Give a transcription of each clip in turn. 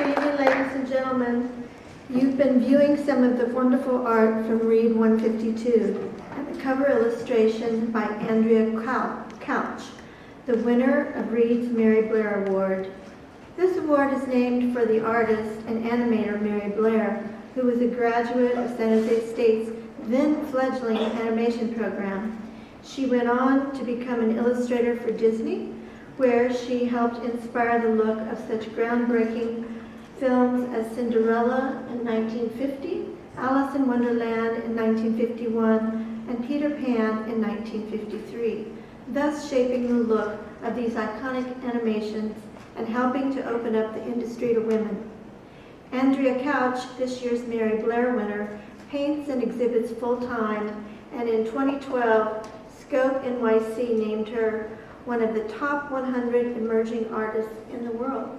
Good evening, ladies and gentlemen. You've been viewing some of the wonderful art from Read 152 and the cover illustration by Andrea Couch, the winner of Read's Mary Blair Award. This award is named for the artist and animator Mary Blair, who was a graduate of San Jose State's then fledgling animation program. She went on to become an illustrator for Disney, where she helped inspire the look of such groundbreaking films as Cinderella in 1950, Alice in Wonderland in 1951, and Peter Pan in 1953, thus shaping the look of these iconic animations and helping to open up the industry to women. Andrea Couch, this year's Mary Blair winner, paints and exhibits full-time, and in 2012, Scope NYC named her one of the top 100 emerging artists in the world.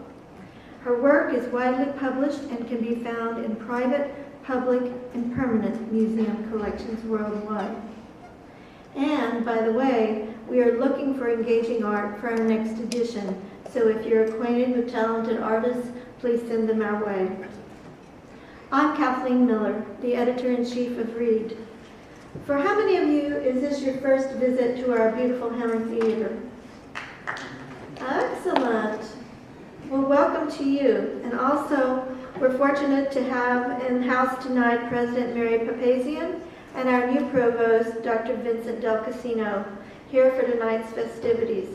Her work is widely published and can be found in private, public, and permanent museum collections worldwide. And, by the way, we are looking for engaging art for our next edition, so if you're acquainted with talented artists, please send them our way. I'm Kathleen Miller, the editor-in-chief of Read. For how many of you is this your first visit to our beautiful Hammer Theater? Excellent. Well, welcome to you. And also, we're fortunate to have in-house tonight President Mary Papazian and our new provost, Dr. Vincent Del Casino, here for tonight's festivities.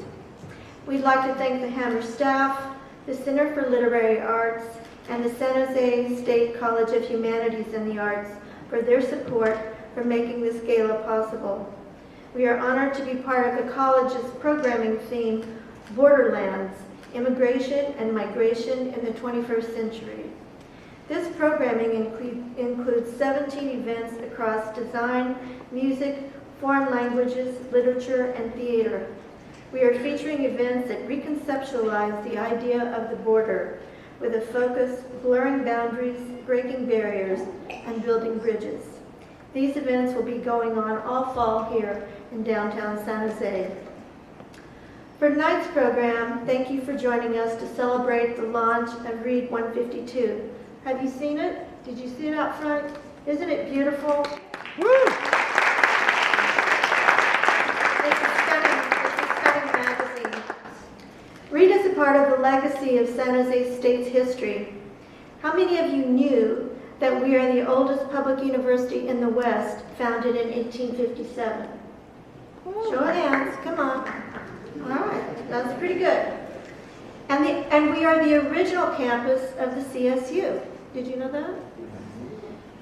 We'd like to thank the Hammer staff, the Center for Literary Arts, and the San Jose State College of Humanities and the Arts for their support for making this gala possible. We are honored to be part of the college's programming theme, Borderlands, Immigration and Migration in the 21st Century. This programming includes 17 events across design, music, foreign languages, literature, and theater. We are featuring events that reconceptualize the idea of the border, with a focus blurring boundaries, breaking barriers, and building bridges. These events will be going on all fall here in downtown San Jose. For tonight's program, thank you for joining us to celebrate the launch of Read 152. Have you seen it? Did you see it out front? Isn't it beautiful? Woo! It's a stunning magazine. Read is a part of the legacy of San Jose State's history. How many of you knew that we are the oldest public university in the West, founded in 1857? Show of hands, come on. All right, that's pretty good. And we are the original campus of the CSU. Did you know that?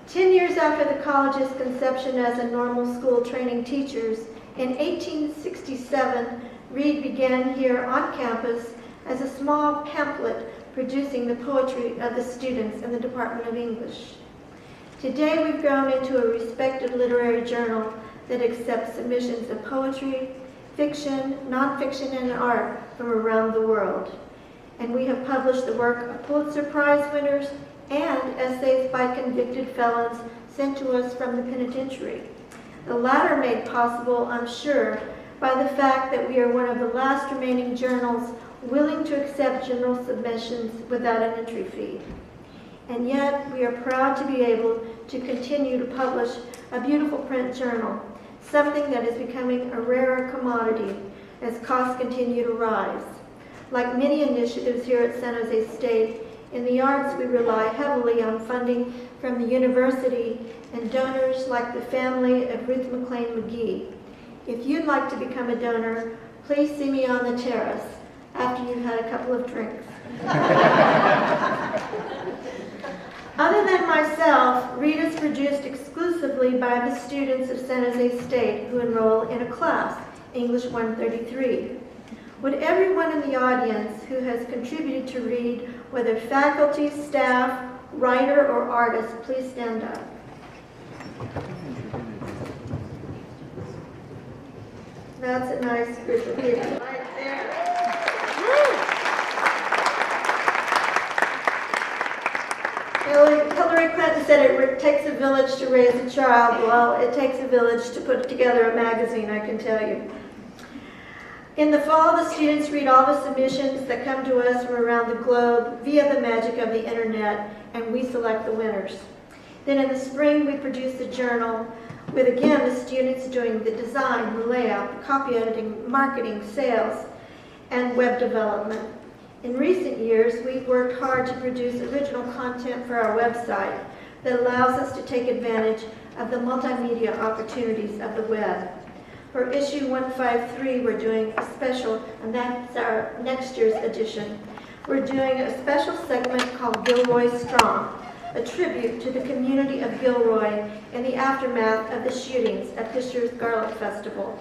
10 years after the college's conception as a normal school training teachers, in 1867, Read began here on campus as a small pamphlet producing the poetry of the students in the Department of English. Today we've grown into a respected literary journal that accepts submissions of poetry, fiction, nonfiction, and art from around the world. And we have published the work of Pulitzer Prize winners and essays by convicted felons sent to us from the penitentiary. The latter made possible, I'm sure, by the fact that we are one of the last remaining journals willing to accept general submissions without an entry fee. And yet, we are proud to be able to continue to publish a beautiful print journal, something that is becoming a rarer commodity as costs continue to rise. Like many initiatives here at San Jose State, in the arts we rely heavily on funding from the university and donors like the family of Ruth McLean McGee. If you'd like to become a donor, please see me on the terrace after you've had a couple of drinks. Other than myself, Read is produced exclusively by the students of San Jose State who enroll in a class, English 133. Would everyone in the audience who has contributed to Read, whether faculty, staff, writer, or artist, please stand up. That's a nice group of people right there. Hillary Clinton said it takes a village to raise a child. Well, it takes a village to put together a magazine, I can tell you. In the fall, the students read all the submissions that come to us from around the globe via the magic of the internet, and we select the winners. Then in the spring, we produce a journal with, again, the students doing the design, the layout, the copy editing, marketing, sales, and web development. In recent years, we've worked hard to produce original content for our website that allows us to take advantage of the multimedia opportunities of the web. For issue 153, we're doing a special, and that's our next year's edition. We're doing a special segment called Gilroy Strong, a tribute to the community of Gilroy in the aftermath of the shootings at Fisher's Garlic Festival.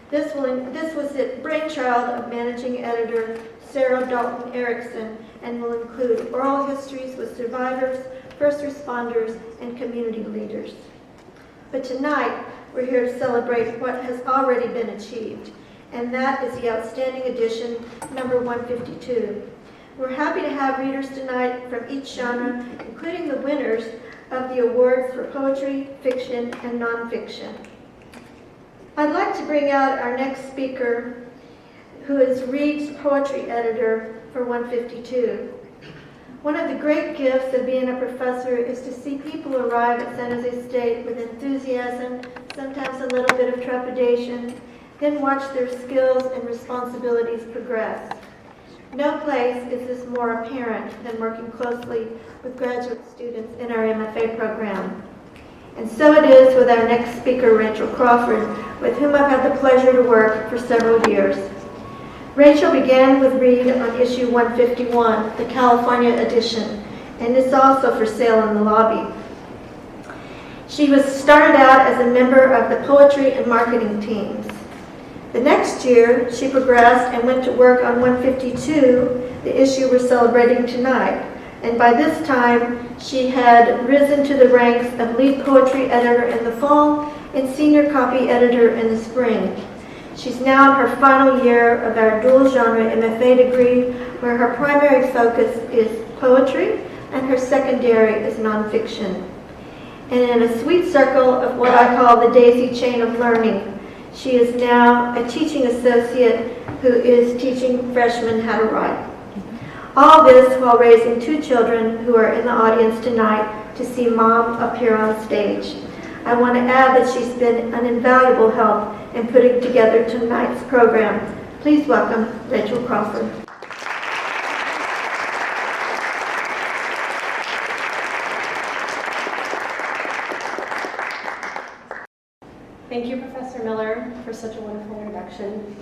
This was the brainchild of managing editor Sarah Dalton Erickson and will include oral histories with survivors, first responders, and community leaders. But tonight, we're here to celebrate what has already been achieved, and that is the outstanding edition, number 152. We're happy to have readers tonight from each genre, including the winners of the awards for poetry, fiction, and nonfiction. I'd like to bring out our next speaker, who is Reed's poetry editor for 152. One of the great gifts of being a professor is to see people arrive at San Jose State with enthusiasm, sometimes a little bit of trepidation, then watch their skills and responsibilities progress. No place is this more apparent than working closely with graduate students in our MFA program. And so it is with our next speaker, Rachel Crawford, with whom I've had the pleasure to work for several years. Rachel began with Reed on issue 151, the California edition, and is also for sale in the lobby. She was started out as a member of the poetry and marketing teams. The next year, she progressed and went to work on 152, the issue we're celebrating tonight. And by this time, she had risen to the ranks of lead poetry editor in the fall and senior copy editor in the spring. She's now in her final year of our dual genre MFA degree, where her primary focus is poetry and her secondary is nonfiction. And in a sweet circle of what I call the daisy chain of learning, she is now a teaching associate who is teaching freshmen how to write. All this while raising two children who are in the audience tonight to see Mom up here on stage. I want to add that she's been an invaluable help in putting together tonight's program. Please welcome Rachel Crawford. Thank you, Professor Miller, for such a wonderful introduction,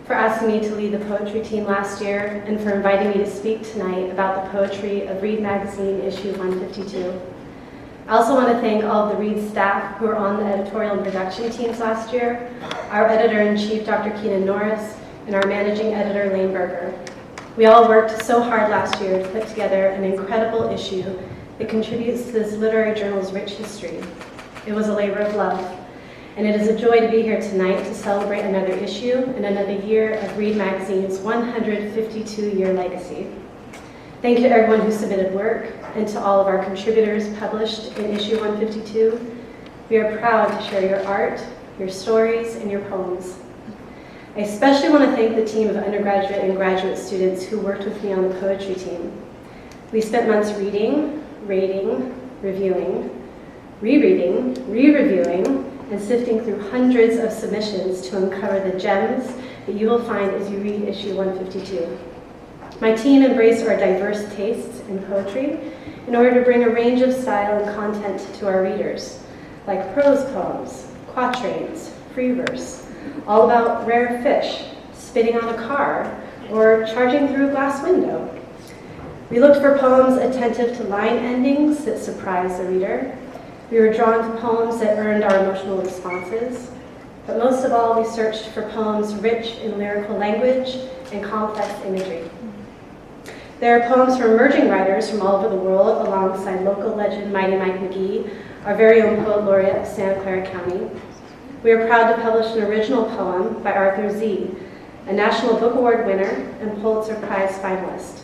for asking me to lead the poetry team last year, and for inviting me to speak tonight about the poetry of Reed Magazine, issue 152. I also want to thank all of the Reed staff who were on the editorial and production teams last year, our editor-in-chief, Dr. Keenan Norris, and our managing editor, Lane Berger. We all worked so hard last year to put together an incredible issue that contributes to this literary journal's rich history. It was a labor of love, and it is a joy to be here tonight to celebrate another issue and another year of Reed Magazine's 152-year legacy. Thank you to everyone who submitted work and to all of our contributors published in issue 152. We are proud to share your art, your stories, and your poems. I especially want to thank the team of undergraduate and graduate students who worked with me on the poetry team. We spent months reading, rating, reviewing, rereading, re-reviewing, and sifting through hundreds of submissions to uncover the gems that you will find as you read issue 152. My team embraced our diverse tastes in poetry in order to bring a range of style and content to our readers, like prose poems, quatrains, free verse, all about rare fish, spitting on a car, or charging through a glass window. We looked for poems attentive to line endings that surprised the reader. We were drawn to poems that earned our emotional responses, but most of all, we searched for poems rich in lyrical language and complex imagery. There are poems from emerging writers from all over the world, alongside local legend Mighty Mike McGee, our very own poet laureate of Santa Clara County. We are proud to publish an original poem by Arthur Z., a National Book Award winner and Pulitzer Prize finalist.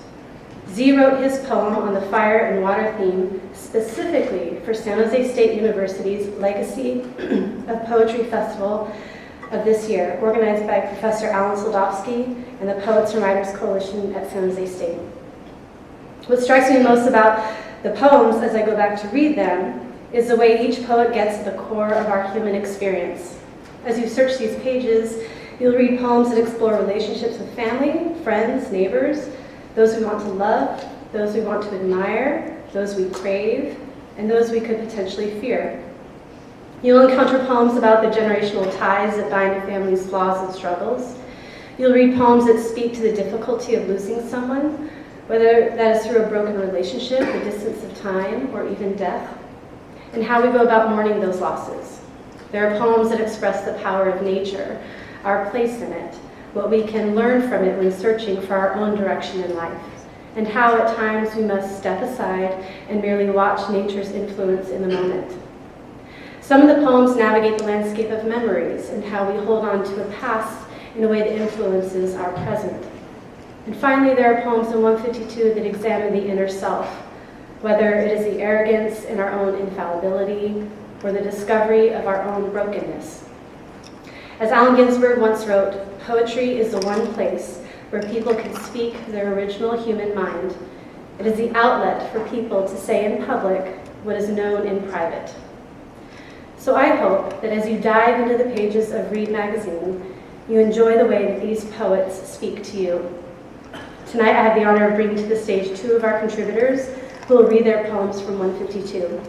Z wrote his poem on the fire and water theme specifically for San Jose State University's Legacy of Poetry Festival of this year, organized by Professor Alan Soldovsky and the Poets and Writers Coalition at San Jose State. What strikes me most about the poems as I go back to read them is the way each poet gets to the core of our human experience. As you search these pages, you'll read poems that explore relationships with family, friends, neighbors, those we want to love, those we want to admire, those we crave, and those we could potentially fear. You'll encounter poems about the generational ties that bind a family's flaws and struggles. You'll read poems that speak to the difficulty of losing someone, whether that is through a broken relationship, the distance of time, or even death, and how we go about mourning those losses. There are poems that express the power of nature, our place in it, what we can learn from it when searching for our own direction in life, and how at times we must step aside and merely watch nature's influence in the moment. Some of the poems navigate the landscape of memories and how we hold on to a past in a way that influences our present. And finally, there are poems in 152 that examine the inner self, whether it is the arrogance in our own infallibility or the discovery of our own brokenness. As Allen Ginsberg once wrote, poetry is the one place where people can speak their original human mind. It is the outlet for people to say in public what is known in private. So I hope that as you dive into the pages of Read magazine, you enjoy the way that these poets speak to you. Tonight I have the honor of bringing to the stage two of our contributors who will read their poems from 152.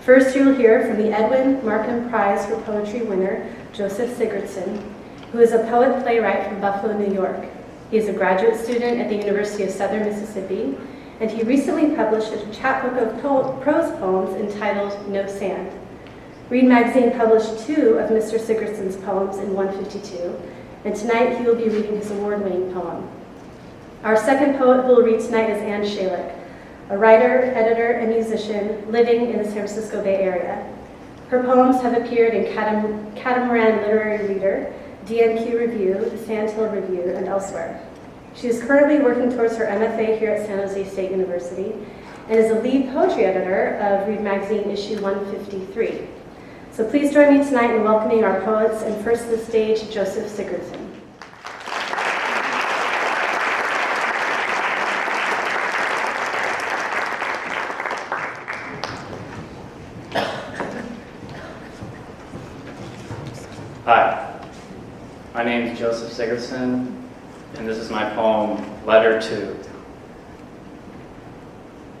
First, you will hear from the Edwin Markham Prize for Poetry winner, Joseph Sigurdson, who is a poet-playwright from Buffalo, New York. He is a graduate student at the University of Southern Mississippi, and he recently published a chapbook of prose poems entitled No Sand. Read magazine published two of Mr. Sigurdson's poems in 152, and tonight he will be reading his award-winning poem. Our second poet who will read tonight is Anne Shalick, a writer, editor, and musician living in the San Francisco Bay Area. Her poems have appeared in Catamaran Literary Reader, DNQ Review, the Sandhill Review, and elsewhere. She is currently working towards her MFA here at San Jose State University and is a lead poetry editor of Read Magazine issue 153. So please join me tonight in welcoming our poets, and first to the stage, Joseph Sigurdson. Hi, my name is Joseph Sigurdson, and this is my poem, Letter To.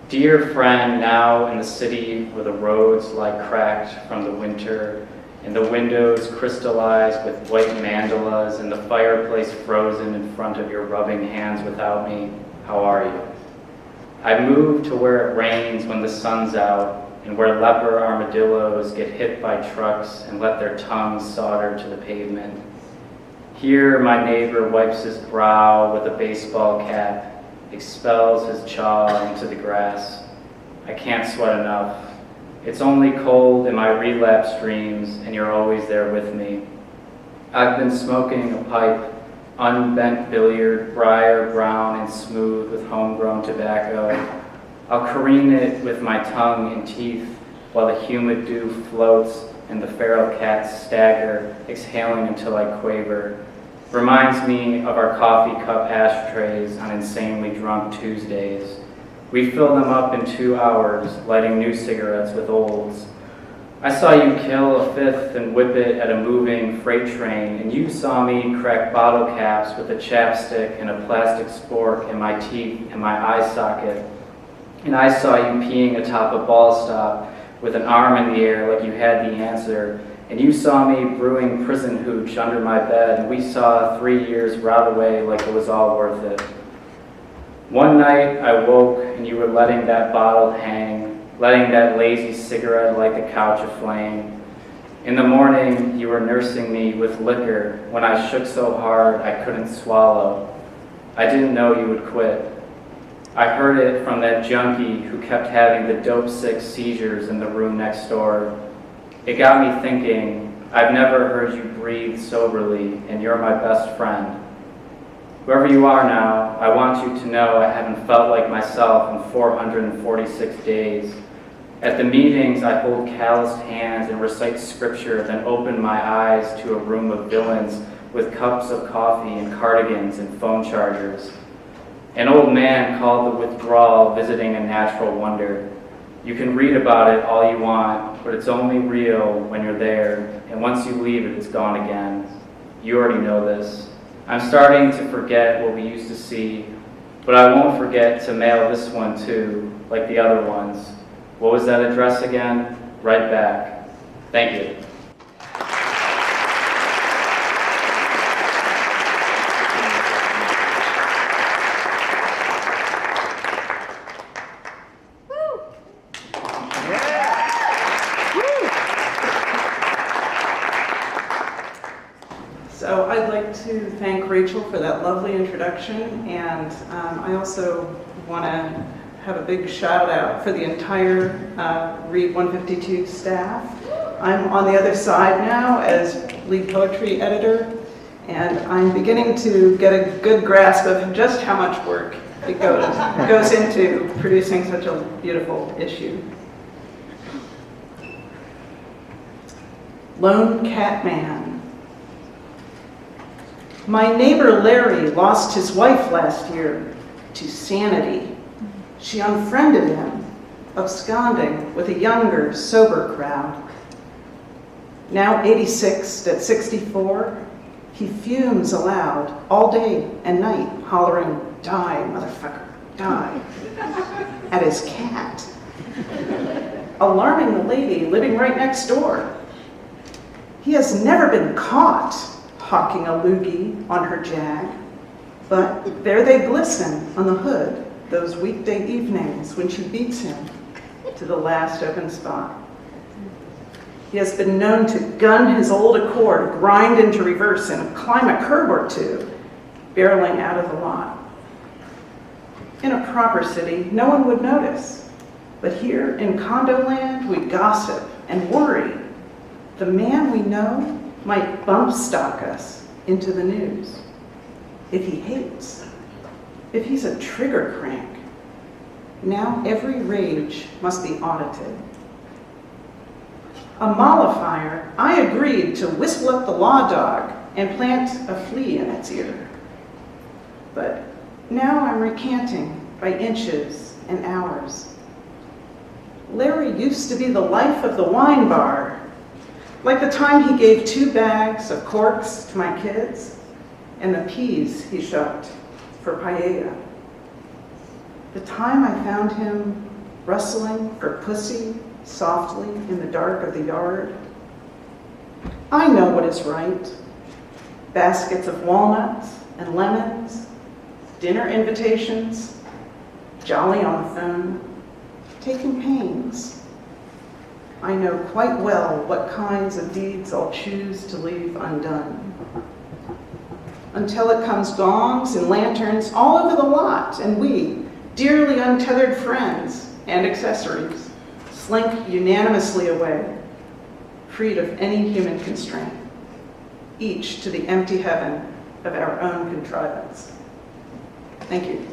Dear friend, now in the city where the roads lie cracked from the winter, and the windows crystallized with white mandalas, and the fireplace frozen in front of your rubbing hands without me, how are you? I've moved to where it rains when the sun's out, and where leper armadillos get hit by trucks and let their tongues solder to the pavement. Here my neighbor wipes his brow with a baseball cap, expels his chaw into the grass. I can't sweat enough. It's only cold in my relapse dreams, and you're always there with me. I've been smoking a pipe, unbent billiard, briar brown and smooth with homegrown tobacco. I'll careen it with my tongue and teeth while the humid dew floats and the feral cats stagger, exhaling until I quaver. Reminds me of our coffee cup ashtrays on insanely drunk Tuesdays. We fill them up in 2 hours, lighting new cigarettes with olds. I saw you kill a fifth and whip it at a moving freight train, and you saw me crack bottle caps with a chapstick and a plastic spork in my teeth and my eye socket. And I saw you peeing atop a ball stop with an arm in the air like you had the answer. And you saw me brewing prison hooch under my bed, and we saw 3 years rout away like it was all worth it. One night I woke and you were letting that bottle hang, letting that lazy cigarette light the couch aflame. In the morning you were nursing me with liquor when I shook so hard I couldn't swallow. I didn't know you would quit. I heard it from that junkie who kept having the dope-sick seizures in the room next door. It got me thinking, I've never heard you breathe soberly, and you're my best friend. Whoever you are now, I want you to know I haven't felt like myself in 446 days. At the meetings, I hold calloused hands and recite scripture, then open my eyes to a room of villains with cups of coffee and cardigans and phone chargers. An old man called the withdrawal visiting a natural wonder. You can read about it all you want, but it's only real when you're there, and once you leave it, it's gone again. You already know this. I'm starting to forget what we used to see, but I won't forget to mail this one too, like the other ones. What was that address again? Right back. Thank you. So I'd like to thank Rachel for that lovely introduction, and I also want to have a big shout out for the entire Read 152 staff. I'm on the other side now as lead poetry editor, and I'm beginning to get a good grasp of just how much work it goes into producing such a beautiful issue. Lone Cat Man. My neighbor Larry lost his wife last year to sanity. She unfriended him, absconding with a younger, sober crowd. Now 86 at 64, he fumes aloud all day and night, hollering, "Die, motherfucker, die," at his cat, alarming the lady living right next door. He has never been caught hawking a loogie on her Jag, but there they glisten on the hood those weekday evenings when she beats him to the last open spot. He has been known to gun his old Accord, grind into reverse, and climb a curb or two, barreling out of the lot. In a proper city, no one would notice, but here in condo land, we gossip and worry. The man we know might bump stock us into the news. If he hates, if he's a trigger crank, now every rage must be audited. A mollifier, I agreed to whistle up the law dog and plant a flea in its ear. But now I'm recanting by inches and hours. Larry used to be the life of the wine bar, like the time he gave 2 bags of corks to my kids and the peas he shucked for paella. The time I found him rustling for pussy softly in the dark of the yard. I know what is right. Baskets of walnuts and lemons, dinner invitations, jolly on the phone, taking pains. I know quite well what kinds of deeds I'll choose to leave undone. Until it comes gongs and lanterns all over the lot, and we, dearly untethered friends and accessories, slink unanimously away, freed of any human constraint, each to the empty heaven of our own contrivance. Thank you.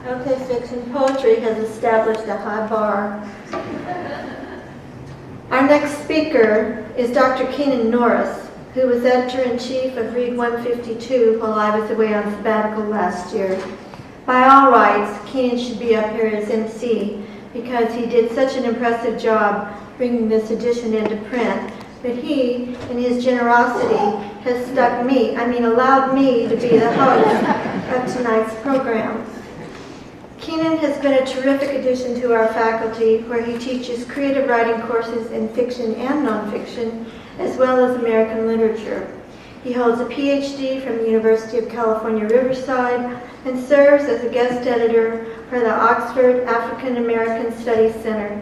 Okay, fiction poetry has established a high bar. Our next speaker is Dr. Keenan Norris, who was editor-in-chief of Read 152 while I was away on sabbatical last year. By all rights, Keenan should be up here as MC because he did such an impressive job bringing this edition into print, but he, in his generosity, has allowed me to be the host of tonight's program. Keenan has been a terrific addition to our faculty, where he teaches creative writing courses in fiction and nonfiction, as well as American literature. He holds a PhD from the University of California, Riverside, and serves as a guest editor for the Oxford African American Studies Center.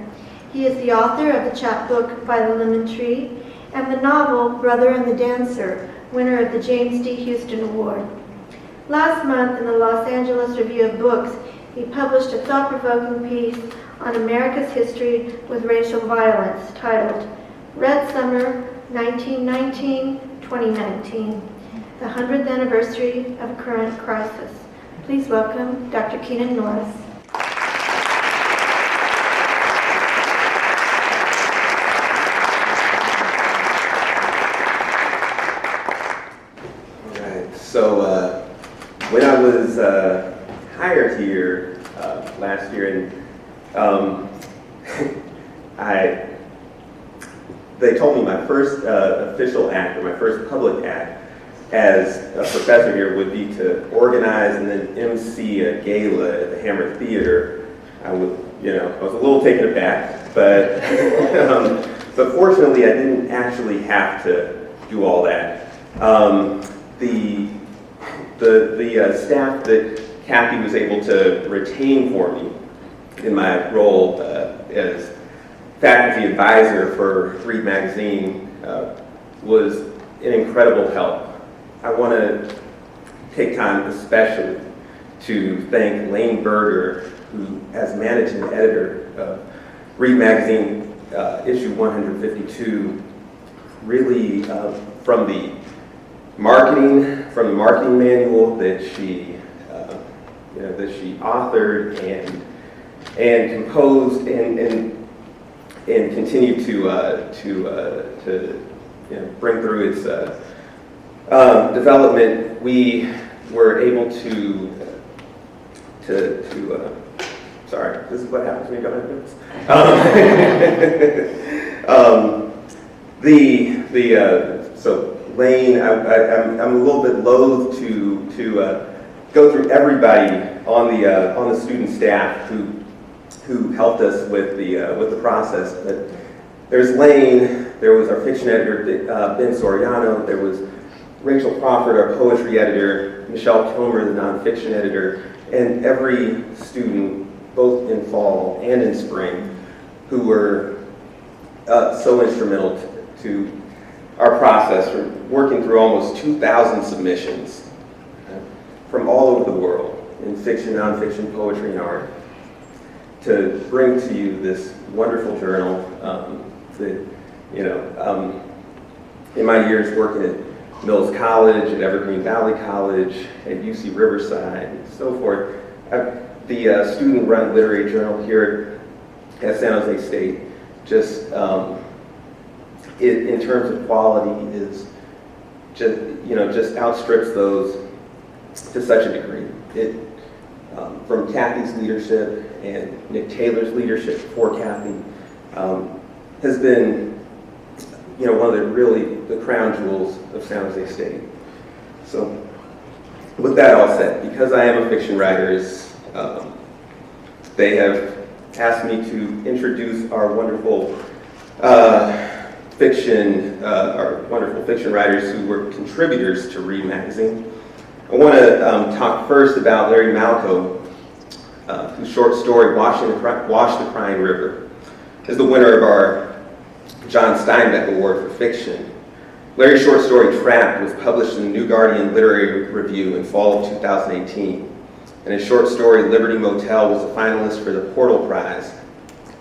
He is the author of the chapbook By the Lemon Tree and the novel Brother and the Dancer, winner of the James D. Houston Award. Last month in the Los Angeles Review of Books, he published a thought-provoking piece on America's history with racial violence, titled Red Summer 1919-2019, the 100th anniversary of a current crisis. Please welcome Dr. Keenan Norris. So when I was hired here last year, and they told me my first official act, or my first public act as a professor here would be to organize and then MC a gala at the Hammer Theater. I was a little taken aback, but but fortunately I didn't actually have to do all that. The staff that Kathy was able to retain for me in my role as faculty advisor for Read Magazine was an incredible help. I want to take time especially to thank Lane Berger, who, as managing editor of Read Magazine issue 152, really from the marketing manual that she authored and composed and continued to bring through its development. We were able to sorry, this is what happens when you don't have notes. So Lane, I'm a little bit loath to go through everybody on the student staff who helped us with the process. But there's Lane, there was our fiction editor Ben Soriano, there was Rachel Crawford, our poetry editor, Michelle Kilmer, the nonfiction editor, and every student, both in fall and in spring, who were so instrumental to our process. We're working through almost 2,000 submissions from all over the world in fiction, nonfiction, poetry, and art to bring to you this wonderful journal that, in my years working at Mills College, at Evergreen Valley College, at UC Riverside, and so forth, the student-run literary journal here at San Jose State just in terms of quality is just outstrips those to such a degree. From Kathy's leadership and Nick Taylor's leadership for Kathy has been one of the crown jewels of San Jose State. So with that all said, because I am a fiction writer, they have asked me to introduce our wonderful fiction writers who were contributors to Read Magazine. I want to talk first about Larry Malco, whose short story, Wash the Crying River, is the winner of our John Steinbeck Award for Fiction. Larry's short story, Trapped, was published in the New Guardian Literary Review in fall of 2018. And his short story, Liberty Motel, was a finalist for the Portal Prize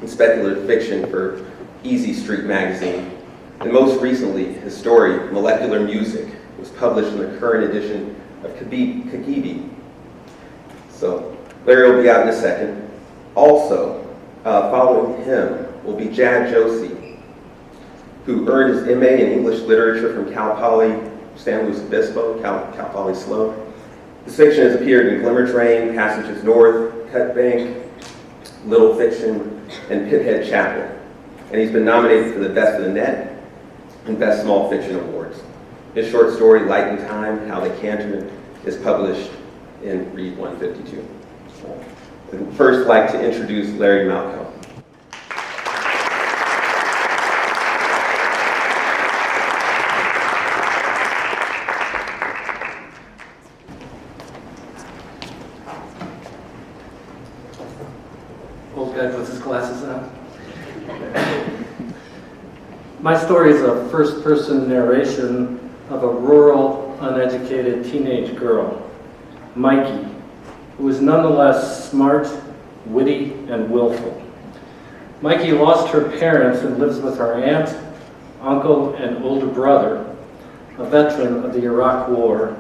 in speculative fiction for Easy Street magazine. And most recently, his story, Molecular Music, was published in the current edition of Kagibi. So Larry will be out in a second. Also, following him will be Jad Josie, who earned his MA in English Literature from Cal Poly San Luis Obispo, Cal Poly SLO. His fiction has appeared in Glimmer Train, Passages North, Cut Bank, Little Fiction, and Pithead Chapel. And he's been nominated for the Best of the Net and Best Small Fiction Awards. His short story, Light in Time, How They Canter, is published in Read 152. I'd first like to introduce Larry Malco. Old guy puts his glasses on. My story is a first-person narration of a rural, uneducated teenage girl, Mikey, who is nonetheless smart, witty, and willful. Mikey lost her parents and lives with her aunt, uncle, and older brother, a veteran of the Iraq War,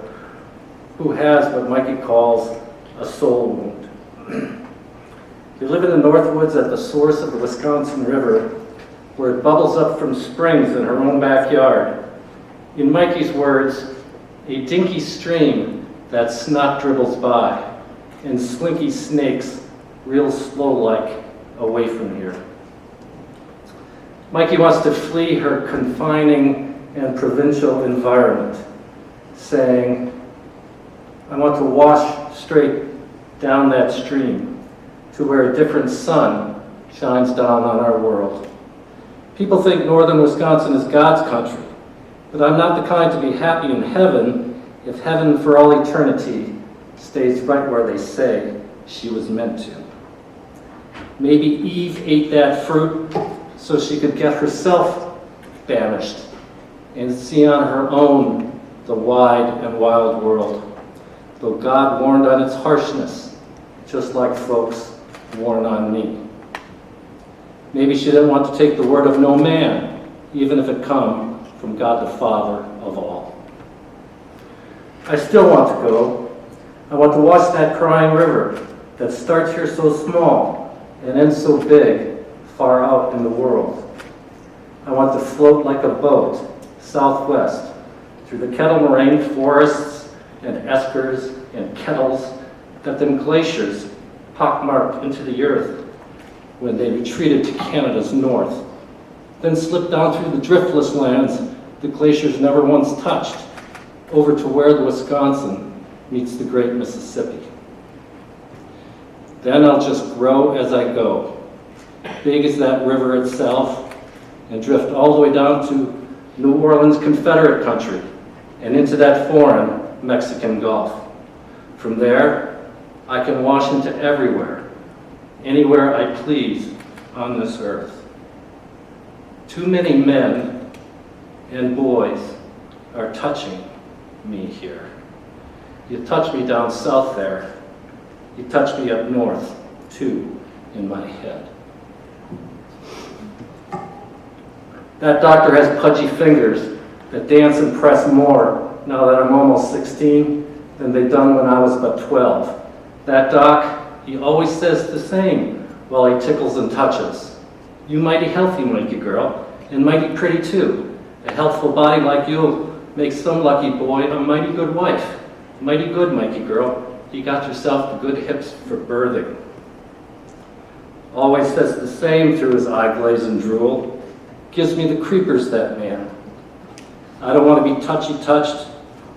who has what Mikey calls a soul wound. They live in the Northwoods at the source of the Wisconsin River, where it bubbles up from springs in her own backyard. In Mikey's words, a dinky stream that snot dribbles by, and slinky snakes real slow-like away from here. Mikey wants to flee her confining and provincial environment, saying, I want to wash straight down that stream to where a different sun shines down on our world. People think northern Wisconsin is God's country, but I'm not the kind to be happy in heaven if heaven for all eternity stays right where they say she was meant to. Maybe Eve ate that fruit so she could get herself banished and see on her own the wide and wild world, though God warned on its harshness, just like folks warn on me. Maybe she didn't want to take the word of no man, even if it come from God the Father of all. I still want to go. I want to watch that crying river that starts here so small and ends so big far out in the world. I want to float like a boat southwest through the kettle moraine forests and eskers and kettles that them glaciers pockmarked into the earth when they retreated to Canada's north, then slip down through the driftless lands the glaciers never once touched, over to where the Wisconsin meets the great Mississippi. Then I'll just grow as I go, big as that river itself, and drift all the way down to New Orleans Confederate country and into that foreign Mexican Gulf. From there, I can wash into everywhere, anywhere I please on this earth. Too many men and boys are touching me here. You touch me down south there. You touch me up north, too, in my head. That doctor has pudgy fingers that dance and press more now that I'm almost 16 than they done when I was but 12. That doc, he always says the same while he tickles and touches. You mighty healthy, Mikey girl, and mighty pretty too. A healthful body like you makes some lucky boy a mighty good wife. Mighty good, Mikey girl. You got yourself the good hips for birthing. Always says the same through his eye glaze and drool. Gives me the creepers, that man. I don't want to be touchy-touched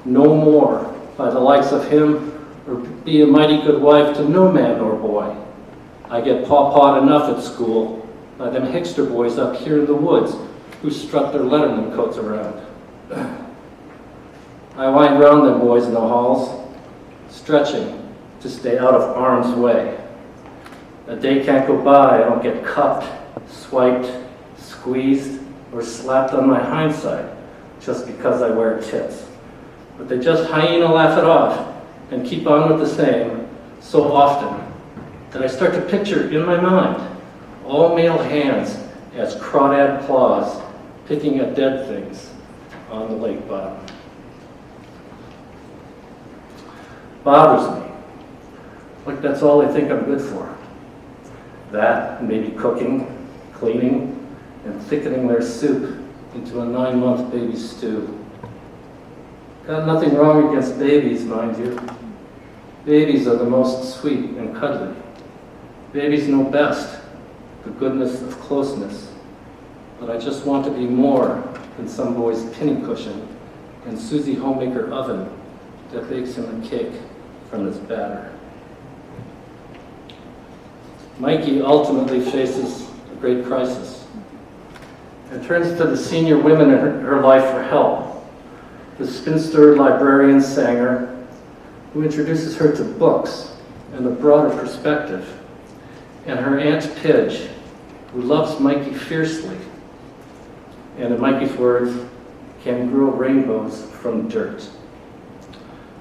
no more by the likes of him, or be a mighty good wife to no man nor boy. I get paw-pawed enough at school by them Hickster boys up here in the woods who strut their Letterman coats around. I wind round them boys in the halls, stretching to stay out of harm's way. A day can't go by I don't get cupped, swiped, squeezed, or slapped on my hindside just because I wear tits. But they just hyena laugh it off and keep on with the same so often that I start to picture in my mind all male hands as crawdad claws picking at dead things on the lake bottom. Bothers me. Like that's all they think I'm good for. That, and maybe cooking, cleaning, and thickening their soup into a 9-month baby stew. Got nothing wrong against babies, mind you. Babies are the most sweet and cuddly. Babies know best the goodness of closeness. But I just want to be more than some boy's pinny cushion and Susie homemaker oven that bakes him a cake from his batter. Mikey ultimately faces a great crisis and turns to the senior women in her life for help. The spinster librarian Sanger, who introduces her to books and a broader perspective, and her Aunt Pidge, who loves Mikey fiercely, and in Mikey's words, can grow rainbows from dirt.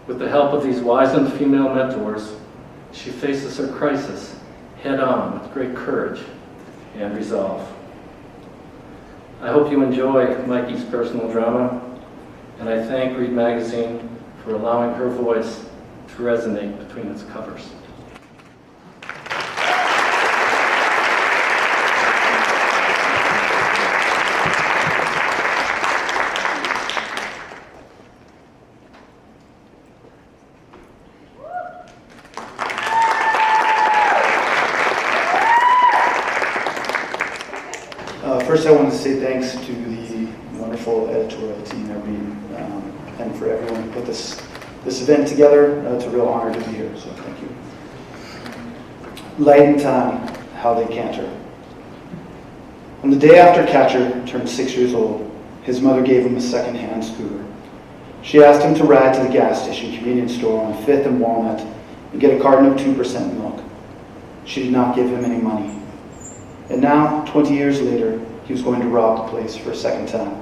With the help of these wizened female mentors, she faces her crisis head on with great courage and resolve. I hope you enjoy Mikey's personal drama, and I thank Read Magazine for allowing her voice to resonate between its covers. First, I want to say thanks to the wonderful editorial team at Read, and for everyone who put this event together. It's a real honor to be here, so thank you. Light and time, how they canter. On the day after Catcher turned 6 years old, his mother gave him a second-hand scooter. She asked him to ride to the gas station convenience store on 5th and Walnut and get a carton of 2% milk. She did not give him any money. And now, 20 years later, he was going to rob the place for a second time.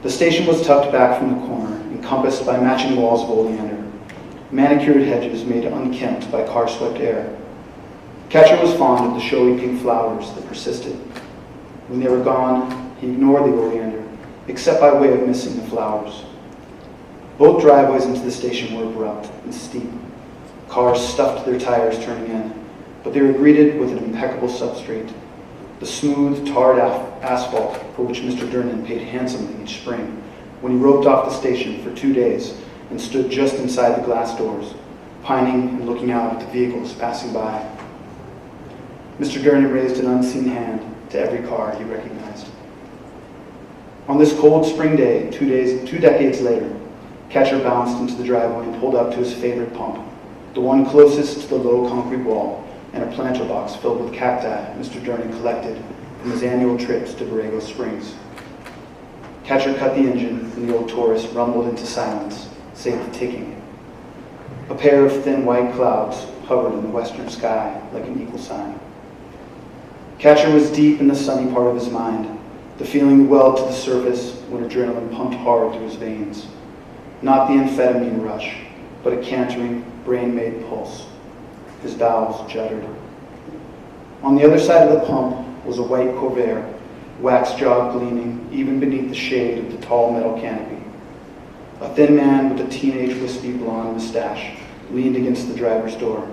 The station was tucked back from the corner, encompassed by matching walls of oleander, manicured hedges made unkempt by car-swept air. Catcher was fond of the showy pink flowers that persisted. When they were gone, he ignored the oleander, except by way of missing the flowers. Both driveways into the station were abrupt and steep. Cars stuffed their tires turning in, but they were greeted with an impeccable substrate, the smooth, tarred asphalt for which Mr. Durnan paid handsomely each spring when he roped off the station for 2 days and stood just inside the glass doors, pining and looking out at the vehicles passing by. Mr. Durnan raised an unseen hand to every car he recognized. On this cold spring day, 2 decades later, Catcher bounced into the driveway and pulled up to his favorite pump, the one closest to the low concrete wall, and a planter box filled with cacti Mr. Durnan collected from his annual trips to Borrego Springs. Catcher cut the engine, and the old Taurus rumbled into silence, save the ticking. A pair of thin white clouds hovered in the western sky like an equal sign. Catcher was deep in the sunny part of his mind, the feeling that welled to the surface when adrenaline pumped hard through his veins. Not the amphetamine rush, but a cantering, brain-made pulse. His bowels juddered. On the other side of the pump was a white Corvair, wax jaw gleaming even beneath the shade of the tall metal canopy. A thin man with a teenage wispy blonde mustache leaned against the driver's door.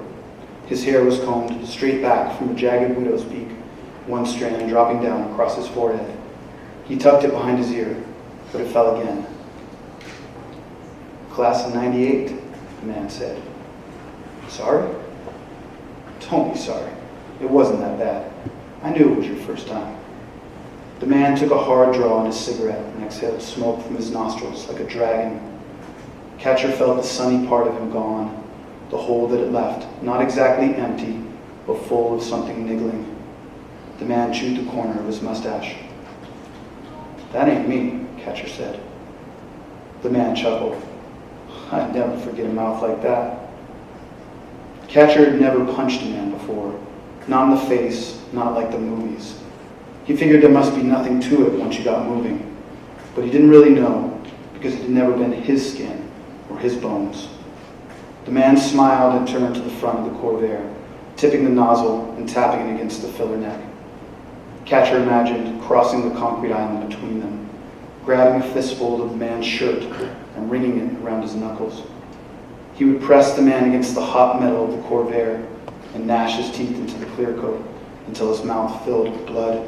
His hair was combed straight back from a jagged widow's peak, one strand dropping down across his forehead. He tucked it behind his ear, but it fell again. "Class of '98, the man said. "Sorry?" "Don't be sorry. It wasn't that bad. I knew it was your first time." The man took a hard draw on his cigarette and exhaled smoke from his nostrils like a dragon. Catcher felt the sunny part of him gone, the hole that it left, not exactly empty, but full of something niggling. The man chewed the corner of his mustache. "That ain't me," Catcher said. The man chuckled. "I'd never forget a mouth like that." Catcher had never punched a man before, not in the face, not like the movies. He figured there must be nothing to it once you got moving, but he didn't really know because it had never been his skin or his bones. The man smiled and turned to the front of the Corvair, tipping the nozzle and tapping it against the filler neck. Catcher imagined crossing the concrete island between them, grabbing a fistful of the man's shirt and wringing it around his knuckles. He would press the man against the hot metal of the Corvair and gnash his teeth into the clear coat until his mouth filled with blood.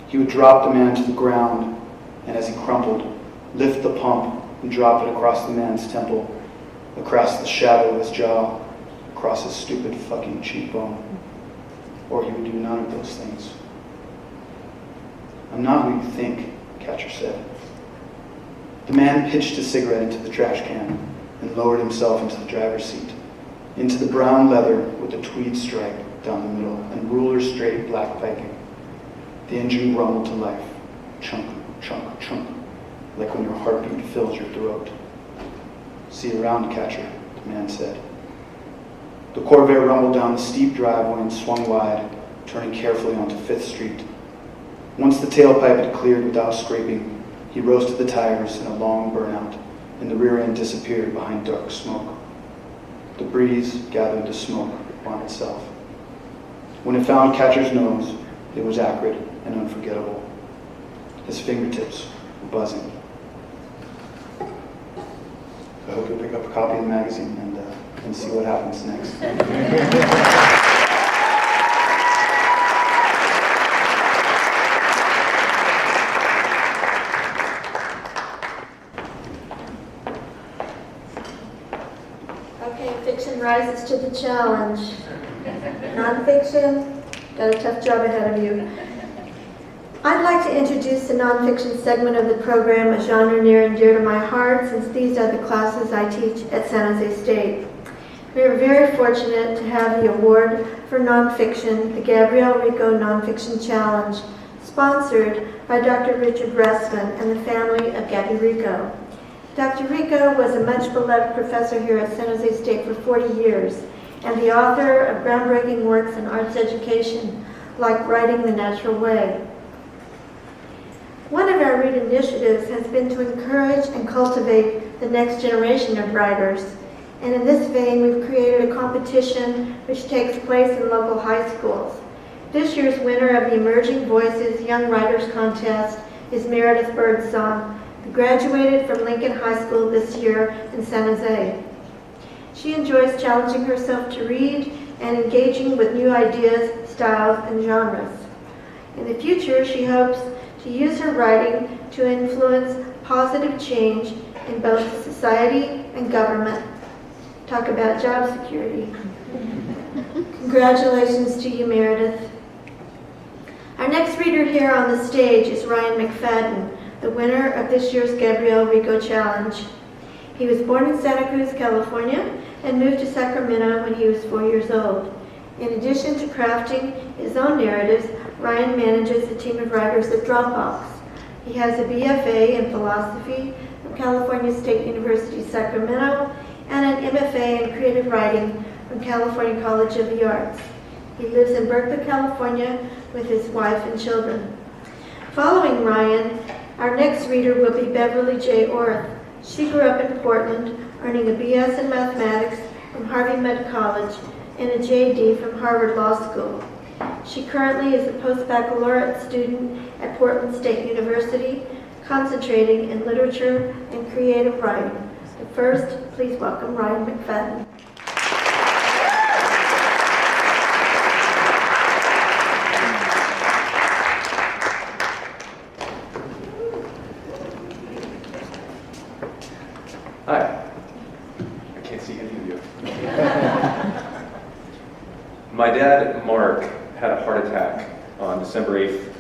He would drop the man to the ground, and as he crumpled, lift the pump and drop it across the man's temple, across the shadow of his jaw, across his stupid fucking cheekbone. Or he would do none of those things. "I'm not who you think," Catcher said. The man pitched his cigarette into the trash can and lowered himself into the driver's seat, into the brown leather with the tweed stripe down the middle and ruler-straight black piping. The engine rumbled to life, chunk, chunk, chunk, like when your heartbeat fills your throat. "See you around, Catcher," the man said. The Corvair rumbled down the steep driveway and swung wide, turning carefully onto 5th Street. Once the tailpipe had cleared without scraping, he rose to the tires in a long burnout, and the rear end disappeared behind dark smoke. The breeze gathered the smoke upon itself. When it found Catcher's nose, It was acrid and unforgettable. His fingertips were buzzing. I hope you'll pick up a copy of the magazine and see what happens next. Okay, fiction rises to the challenge. Nonfiction, got a tough job ahead of you. I'd like to introduce the nonfiction segment of the program, a genre near and dear to my heart, since these are the classes I teach at San Jose State. We are very fortunate to have the award for nonfiction, the Gabrielle Rico Nonfiction Challenge, sponsored by Dr. Richard Restman and the family of Gabby Rico. Dr. Rico was a much beloved professor here at San Jose State for 40 years and the author of groundbreaking works in arts education, like Writing the Natural Way. One of our READ initiatives has been to encourage and cultivate the next generation of writers. And in this vein, we've created a competition which takes place in local high schools. This year's winner of the Emerging Voices Young Writers Contest is Meredith Birdsong, who graduated from Lincoln High School this year in San Jose. She enjoys challenging herself to read and engaging with new ideas, styles, and genres. In the future, she hopes to use her writing to influence positive change in both society and government. Talk about job security. Congratulations to you, Meredith. Our next reader here on the stage is Ryan McFadden, the winner of this year's Gabrielle Rico Challenge. He was born in Santa Cruz, California, and moved to Sacramento when he was 4 years old. In addition to crafting his own narratives, Ryan manages a team of writers at Dropbox. He has a BFA in philosophy from California State University, Sacramento, and an MFA in creative writing from California College of the Arts. He lives in Berkeley, California with his wife and children. Following Ryan, our next reader will be Beverly J. Orth. She grew up in Portland, earning a BS in mathematics from Harvey Mudd College and a JD from Harvard Law School. She currently is a post-baccalaureate student at Portland State University, concentrating in literature and creative writing. But first, please welcome Ryan McFadden. Hi. I can't see any of you. My dad, Mark, had a heart attack on December 8th,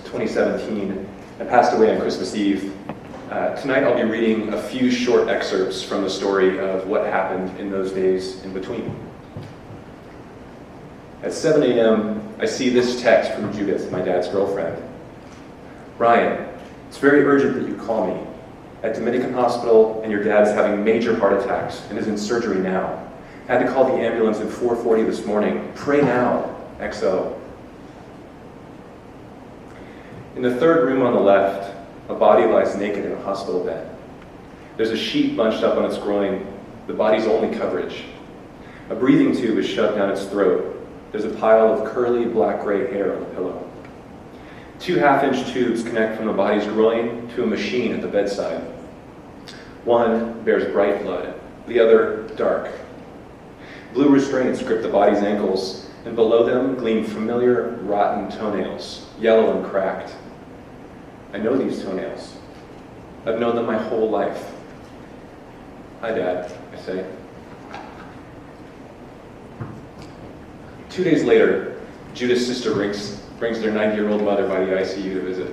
2017, and passed away on Christmas Eve. Tonight I'll be reading a few short excerpts from the story of what happened in those days in between. At 7 a.m., I see this text from Judith, my dad's girlfriend. Ryan, it's very urgent that you call me. At Dominican Hospital, and your dad's having major heart attacks and is in surgery now. Had to call the ambulance at 4:40 this morning. Pray now, XO. In the third room on the left, a body lies naked in a hospital bed. There's a sheet bunched up on its groin, the body's only coverage. A breathing tube is shoved down its throat. There's a pile of curly black-gray hair on the pillow. 2 half-inch tubes connect from the body's groin to a machine at the bedside. One bears bright blood, the other dark. Blue restraints grip the body's ankles, and below them gleam familiar, rotten toenails, yellow and cracked. I know these toenails. I've known them my whole life. Hi, Dad, I say. 2 days later, Judith's sister brings their 90-year-old mother by the ICU to visit.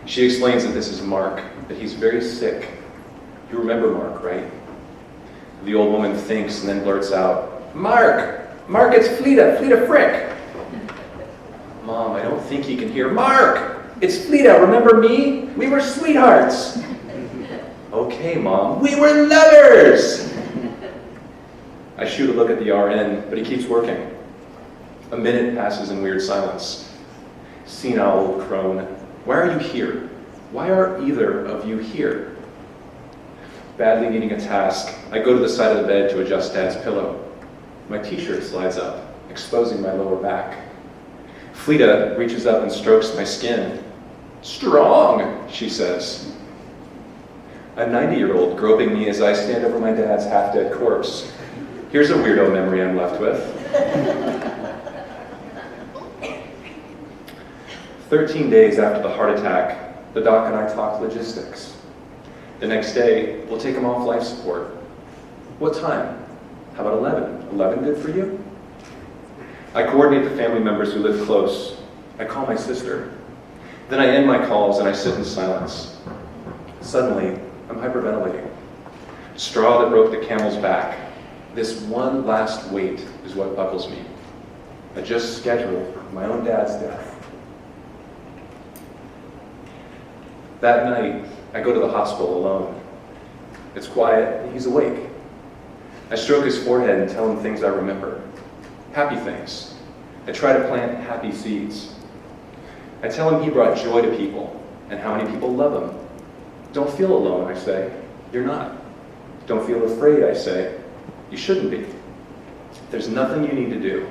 She explains that this is Mark, that he's very sick. You remember Mark, right? The old woman thinks and then blurts out, Mark, it's Fleta Frick. Mom, I don't think he can hear. Mark, it's Fleta, remember me? We were sweethearts. Okay, Mom, we were lovers. I shoot a look at the RN, but he keeps working. A minute passes in weird silence. Senile old crone, why are you here? Why are either of you here? Badly needing a task, I go to the side of the bed to adjust Dad's pillow. My t-shirt slides up, exposing my lower back. Frida reaches up and strokes my skin. "Strong," she says. A 90-year-old groping me as I stand over my dad's half-dead corpse. Here's a weirdo memory I'm left with. 13 days after the heart attack, the doc and I talk logistics. The next day, we'll take him off life support. What time? How about 11? 11 good for you? I coordinate the family members who live close. I call my sister. Then I end my calls and I sit in silence. Suddenly, I'm hyperventilating. Straw that broke the camel's back. This one last weight is what buckles me. I just scheduled my own dad's death. That night, I go to the hospital alone. It's quiet, and he's awake. I stroke his forehead and tell him things I remember. Happy things. I try to plant happy seeds. I tell him he brought joy to people, and how many people love him. Don't feel alone, I say. You're not. Don't feel afraid, I say. You shouldn't be. There's nothing you need to do.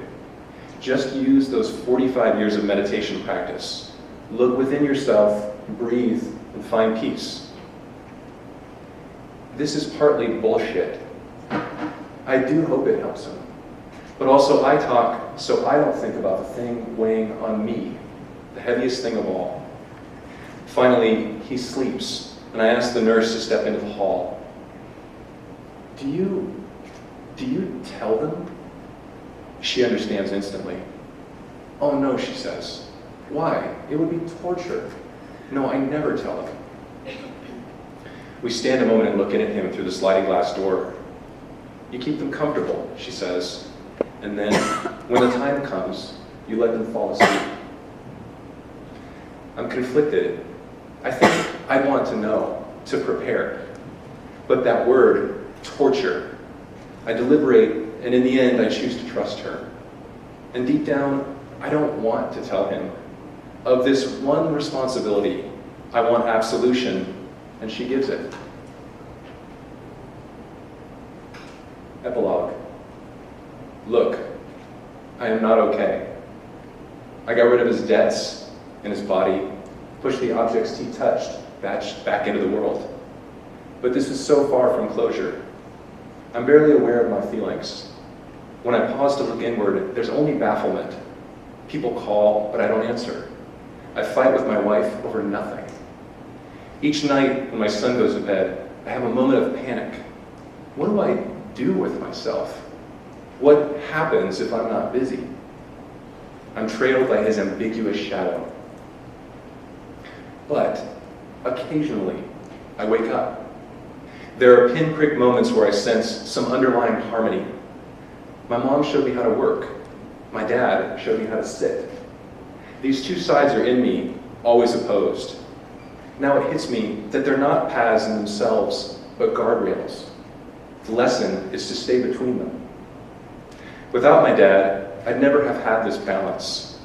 Just use those 45 years of meditation practice. Look within yourself, breathe, and find peace. This is partly bullshit. I do hope it helps him. But also I talk so I don't think about the thing weighing on me, the heaviest thing of all. Finally, he sleeps, and I ask the nurse to step into the hall. Do you tell them? She understands instantly. Oh no, she says. Why? It would be torture. No, I never tell them. We stand a moment and look in at him through the sliding glass door. You keep them comfortable, she says. And then, when the time comes, you let them fall asleep. I'm conflicted. I think I want to know, to prepare. But that word, torture, I deliberate, and in the end, I choose to trust her. And deep down, I don't want to tell him. Of this one responsibility, I want absolution, and she gives it. Epilogue. Look, I am not okay. I got rid of his debts and his body, pushed the objects he touched back into the world. But this is so far from closure. I'm barely aware of my feelings. When I pause to look inward, there's only bafflement. People call, but I don't answer. I fight with my wife over nothing. Each night when my son goes to bed, I have a moment of panic. What do I do with myself? What happens if I'm not busy? I'm trailed by his ambiguous shadow. But occasionally, I wake up. There are pinprick moments where I sense some underlying harmony. My mom showed me how to work. My dad showed me how to sit. These two sides are in me, always opposed. Now it hits me that they're not paths in themselves, but guardrails. The lesson is to stay between them. Without my dad, I'd never have had this balance.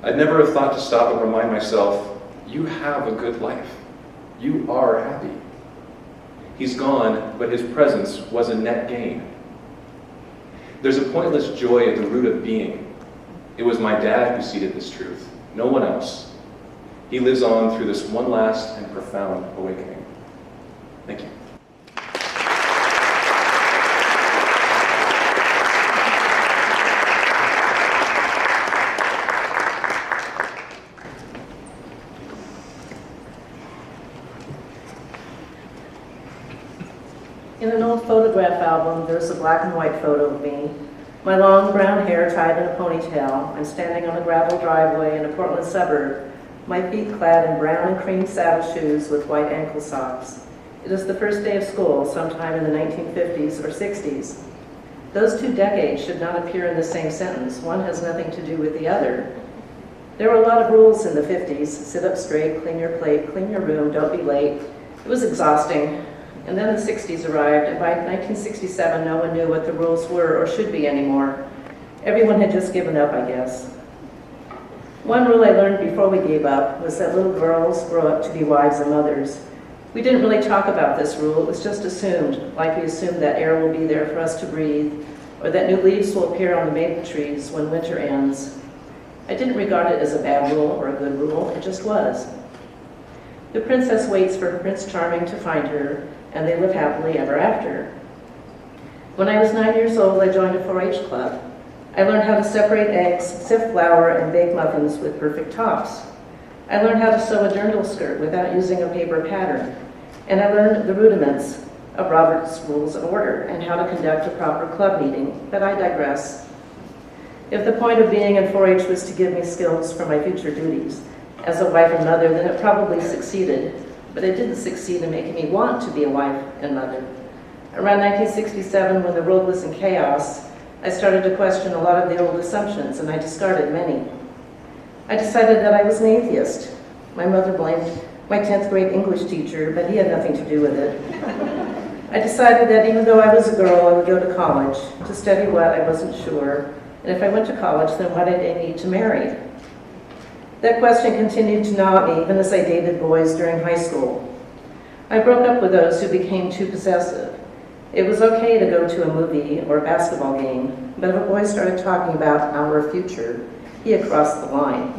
I'd never have thought to stop and remind myself, you have a good life. You are happy. He's gone, but his presence was a net gain. There's a pointless joy at the root of being. It was my dad who seeded this truth, no one else. He lives on through this one last and profound awakening. Thank you. In an old photograph album, there's a black and white photo of me. My long brown hair tied in a ponytail. I'm standing on a gravel driveway in a Portland suburb, my feet clad in brown and cream saddle shoes with white ankle socks. It is the first day of school, sometime in the 1950s or 60s. Those two decades should not appear in the same sentence. One has nothing to do with the other. There were a lot of rules in the 50s. Sit up straight, clean your plate, clean your room, don't be late. It was exhausting. And then the 60s arrived, and by 1967, no one knew what the rules were or should be anymore. Everyone had just given up, I guess. One rule I learned before we gave up was that little girls grow up to be wives and mothers. We didn't really talk about this rule, it was just assumed, like we assume that air will be there for us to breathe, or that new leaves will appear on the maple trees when winter ends. I didn't regard it as a bad rule or a good rule, it just was. The princess waits for Prince Charming to find her, and they live happily ever after. When I was 9 years old, I joined a 4-H club. I learned how to separate eggs, sift flour, and bake muffins with perfect tops. I learned how to sew a dirndl skirt without using a paper pattern. And I learned the rudiments of Robert's Rules of Order and how to conduct a proper club meeting, but I digress. If the point of being in 4-H was to give me skills for my future duties as a wife and mother, then it probably succeeded, but it didn't succeed in making me want to be a wife and mother. Around 1967, when the world was in chaos, I started to question a lot of the old assumptions, and I discarded many. I decided that I was an atheist. My mother blamed my 10th grade English teacher, but he had nothing to do with it. I decided that even though I was a girl, I would go to college. To study what, I wasn't sure. And if I went to college, then why did I need to marry? That question continued to gnaw at me even as I dated boys during high school. I broke up with those who became too possessive. It was okay to go to a movie or a basketball game, but if a boy started talking about our future, he had crossed the line.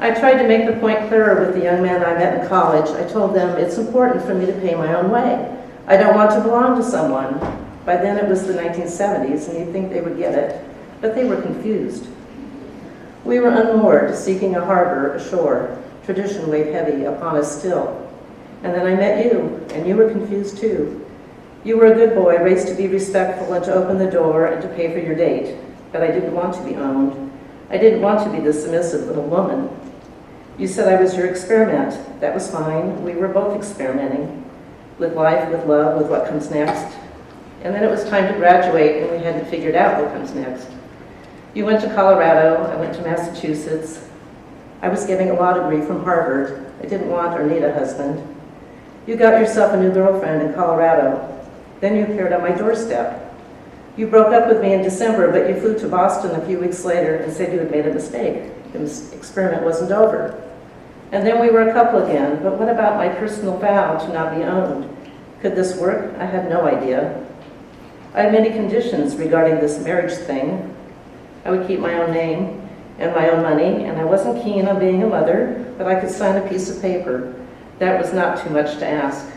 I tried to make the point clearer with the young men I met in college. I told them it's important for me to pay my own way. I don't want to belong to someone. By then it was the 1970s, and you'd think they would get it, but they were confused. We were unmoored, seeking a harbor, a shore. Tradition weighed heavy upon us still. And then I met you, and you were confused too. You were a good boy, raised to be respectful and to open the door and to pay for your date. But I didn't want to be owned. I didn't want to be the submissive little woman. You said I was your experiment. That was fine. We were both experimenting with life, with love, with what comes next. And then it was time to graduate, and we hadn't figured out what comes next. You went to Colorado. I went to Massachusetts. I was getting a law degree from Harvard. I didn't want or need a husband. You got yourself a new girlfriend in Colorado. Then you appeared on my doorstep. You broke up with me in December, but you flew to Boston a few weeks later and said you had made a mistake. The experiment wasn't over. And then we were a couple again, but what about my personal vow to not be owned? Could this work? I had no idea. I had many conditions regarding this marriage thing. I would keep my own name and my own money, and I wasn't keen on being a mother, but I could sign a piece of paper. That was not too much to ask.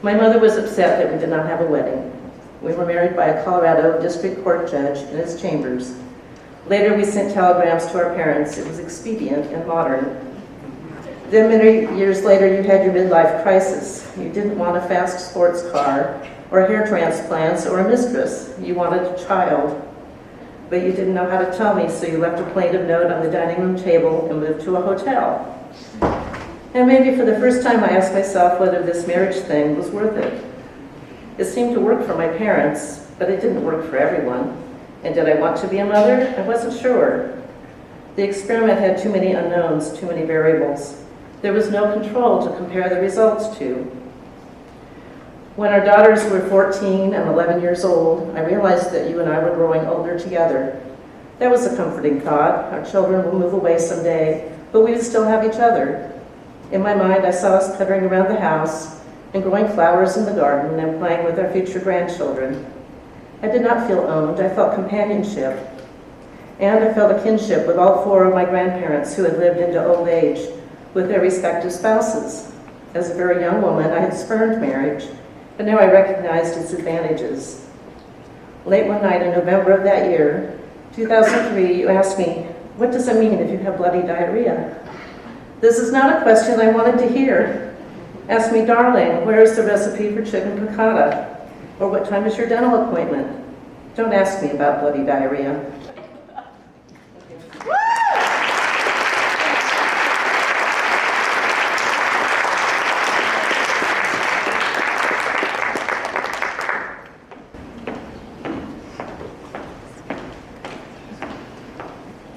My mother was upset that we did not have a wedding. We were married by a Colorado district court judge in his chambers. Later, we sent telegrams to our parents. It was expedient and modern. Then many years later, you had your midlife crisis. You didn't want a fast sports car or hair transplants or a mistress. You wanted a child. But you didn't know how to tell me, so you left a plaintive note on the dining room table and moved to a hotel. And maybe for the first time I asked myself whether this marriage thing was worth it. It seemed to work for my parents, but it didn't work for everyone. And did I want to be a mother? I wasn't sure. The experiment had too many unknowns, too many variables. There was no control to compare the results to. When our daughters were 14 and 11 years old, I realized that you and I were growing older together. That was a comforting thought. Our children will move away someday, but we would still have each other. In my mind, I saw us puttering around the house and growing flowers in the garden and playing with our future grandchildren. I did not feel owned. I felt companionship. And I felt a kinship with all 4 of my grandparents who had lived into old age with their respective spouses. As a very young woman, I had spurned marriage, but now I recognized its advantages. Late one night in November of that year, 2003, you asked me, "What does it mean if you have bloody diarrhea?" This is not a question I wanted to hear. Ask me, "Darling, where is the recipe for chicken piccata?" Or "What time is your dental appointment?" Don't ask me about bloody diarrhea.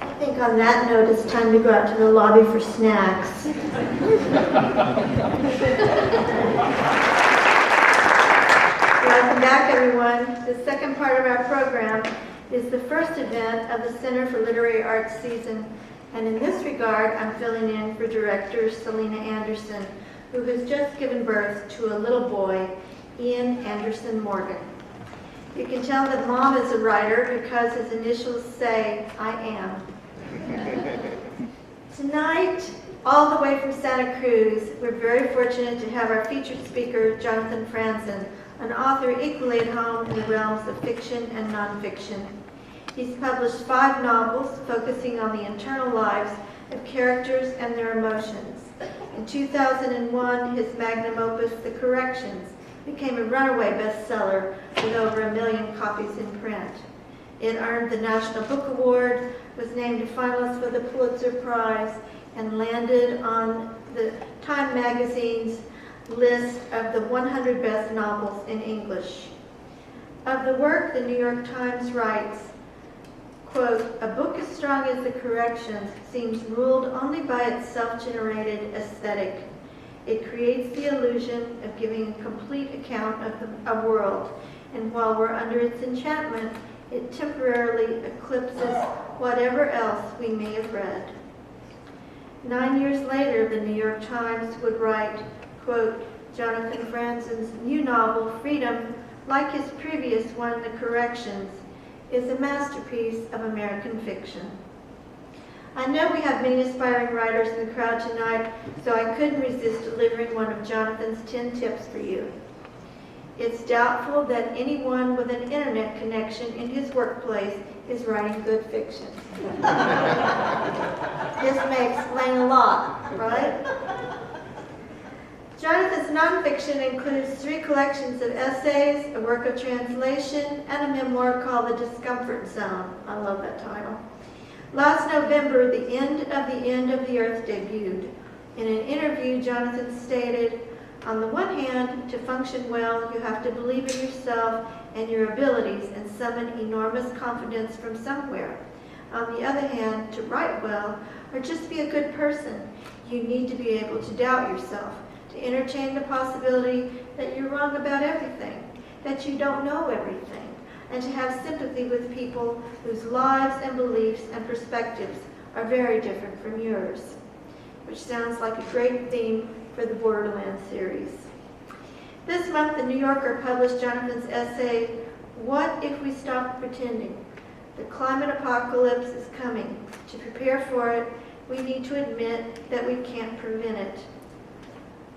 I think on that note, it's time to go out to the lobby for snacks. Welcome back, everyone. The second part of our program is the first event of the Center for Literary Arts season, and in this regard, I'm filling in for director Selena Anderson, who has just given birth to a little boy, Ian Anderson Morgan. You can tell that Mom is a writer because his initials say, I am. Tonight, all the way from Santa Cruz, we're very fortunate to have our featured speaker, Jonathan Franzen, an author equally at home in the realms of fiction and nonfiction. He's published 5 novels focusing on the internal lives of characters and their emotions. In 2001, his magnum opus, The Corrections, became a runaway bestseller with over 1 million copies in print. It earned the National Book Award, was named a finalist for the Pulitzer Prize, and landed on the Time magazine's list of the 100 best novels in English. Of the work, the New York Times writes, quote, "A book as strong as The Corrections seems ruled only by its self-generated aesthetic. It creates the illusion of giving a complete account of a world, and while we're under its enchantment, it temporarily eclipses whatever else we may have read." 9 years later, the New York Times would write, quote, "Jonathan Franzen's new novel, Freedom, like his previous one, The Corrections, is a masterpiece of American fiction." I know we have many aspiring writers in the crowd tonight, so I couldn't resist delivering one of Jonathan's 10 tips for you. It's doubtful that anyone with an internet connection in his workplace is writing good fiction. This may explain a lot, right? Jonathan's nonfiction includes 3 collections of essays, a work of translation, and a memoir called The Discomfort Zone. I love that title. Last November, The End of the Earth debuted. In an interview, Jonathan stated, "On the one hand, to function well, you have to believe in yourself and your abilities and summon enormous confidence from somewhere. On the other hand, to write well, or just be a good person, you need to be able to doubt yourself, to entertain the possibility that you're wrong about everything, that you don't know everything, and to have sympathy with people whose lives and beliefs and perspectives are very different from yours," which sounds like a great theme for the Borderland series. This month, The New Yorker published Jonathan's essay, "What If We Stopped Pretending? The Climate Apocalypse is Coming. To prepare for it, we need to admit that we can't prevent it."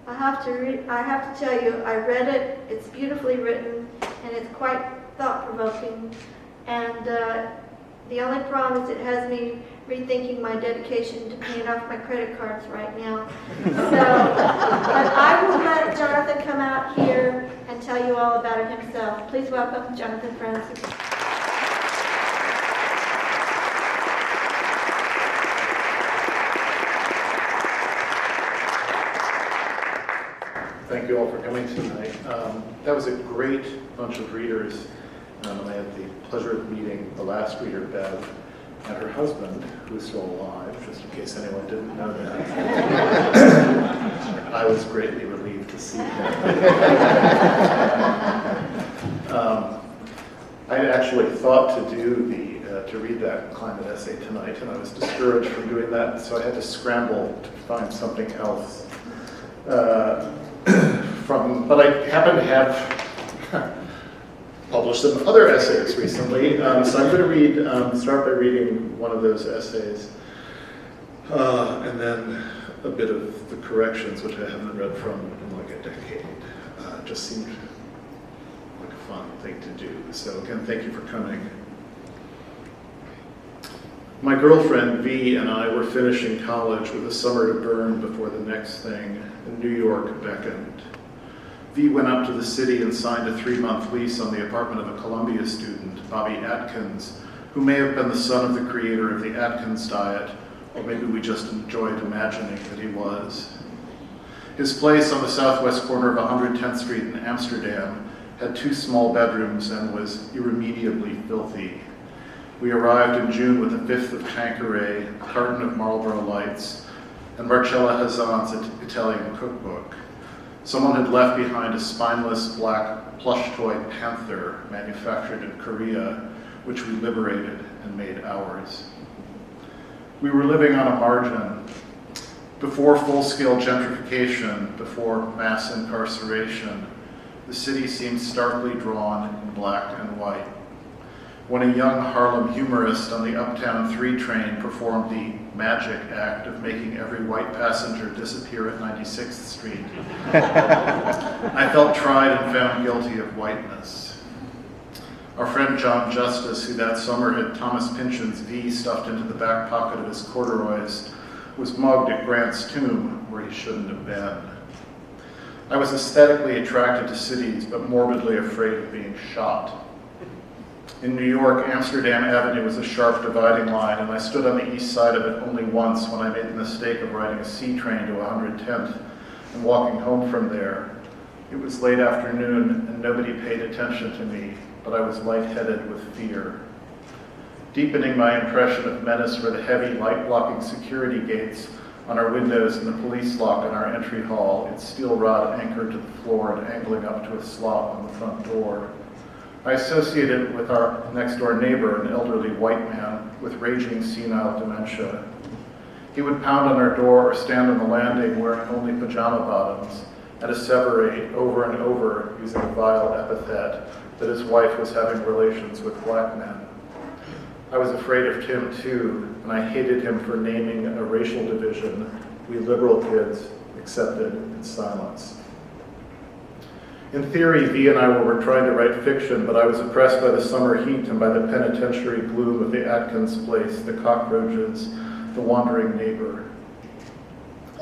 I have to tell you, I read it, it's beautifully written, and it's quite thought-provoking, and the only problem is it has me rethinking my dedication to paying off my credit cards right now. So, but I will let Jonathan come out here and tell you all about it himself. Please welcome Jonathan Franzen. Thank you all for coming tonight. That was a great bunch of readers. I had the pleasure of meeting the last reader, Bev, and her husband, who's still alive, just in case anyone didn't know that. I was greatly relieved to see him. I had actually thought to read that climate essay tonight, and I was discouraged from doing that, so I had to scramble to find something else. But I happen to have published some other essays recently, so I'm going to start by reading one of those essays, and then a bit of The Corrections, which I haven't read from in like a decade. It just seemed like a fun thing to do. So again, thank you for coming. My girlfriend, V, and I were finishing college with a summer to burn before the next thing, and New York beckoned. V went up to the city and signed a 3-month lease on the apartment of a Columbia student, Bobby Atkins, who may have been the son of the creator of the Atkins diet, or maybe we just enjoyed imagining that he was. His place on the southwest corner of 110th Street in Amsterdam had 2 small bedrooms and was irremediably filthy. We arrived in June with a 5th of Tanqueray, a carton of Marlboro Lights, and Marcella Hazan's Italian cookbook. Someone had left behind a spineless black plush toy panther manufactured in Korea, which we liberated and made ours. We were living on a margin. Before full-scale gentrification, before mass incarceration, The city seemed starkly drawn in black and white. When a young Harlem humorist on the Uptown 3 train performed the magic act of making every white passenger disappear at 96th Street, I felt tried and found guilty of whiteness. Our friend John Justice, who that summer had Thomas Pynchon's V stuffed into the back pocket of his corduroys, was mugged at Grant's Tomb, where he shouldn't have been. I was aesthetically attracted to cities, but morbidly afraid of being shot. In New York, Amsterdam Avenue was a sharp dividing line, and I stood on the east side of it only once when I made the mistake of riding a C train to 110th and walking home from there. It was late afternoon, and nobody paid attention to me, but I was lightheaded with fear. Deepening my impression of menace were the heavy light-blocking security gates on our windows and the police lock in our entry hall, its steel rod anchored to the floor and angling up to a slot on the front door. I associated it with our next-door neighbor, an elderly white man with raging senile dementia. He would pound on our door or stand on the landing wearing only pajama bottoms and asseverate over and over, using a vile epithet, that his wife was having relations with black men. I was afraid of Tim too, and I hated him for naming a racial division we liberal kids accepted in silence. In theory, V and I were trying to write fiction, but I was oppressed by the summer heat and by the penitentiary gloom of the Atkins place, the cockroaches, the wandering neighbor.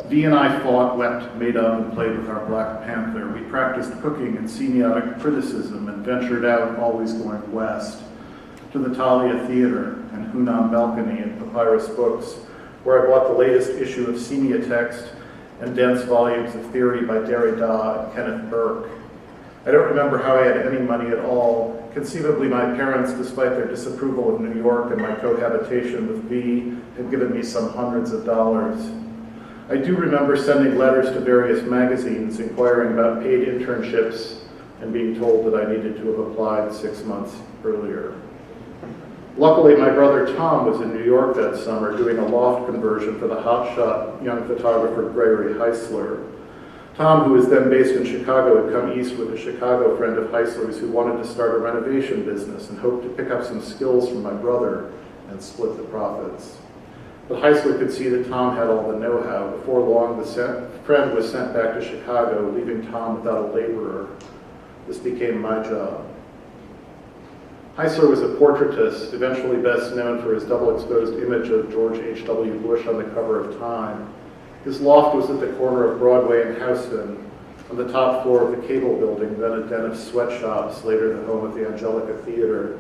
V and I fought, wept, made up, and played with our Black Panther. We practiced cooking and semiotic criticism and ventured out, always going west, to the Thalia Theater and Hunan Balcony and Papyrus Books, where I bought the latest issue of semiotext and dense volumes of theory by Derrida and Kenneth Burke. I don't remember how I had any money at all. Conceivably, my parents, despite their disapproval of New York and my cohabitation with V, had given me some hundreds of dollars. I do remember sending letters to various magazines inquiring about paid internships and being told that I needed to have applied 6 months earlier. Luckily, my brother Tom was in New York that summer doing a loft conversion for the hotshot young photographer Gregory Heisler. Tom, who was then based in Chicago, had come east with a Chicago friend of Heisler's who wanted to start a renovation business and hoped to pick up some skills from my brother and split the profits. But Heisler could see that Tom had all the know-how. Before long, the friend was sent back to Chicago, leaving Tom without a laborer. This became my job. Heisler was a portraitist, eventually best known for his double-exposed image of George H.W. Bush on the cover of Time. His loft was at the corner of Broadway and Houston, on the top floor of the Cable Building, then a den of sweatshops, later the home of the Angelica Theater.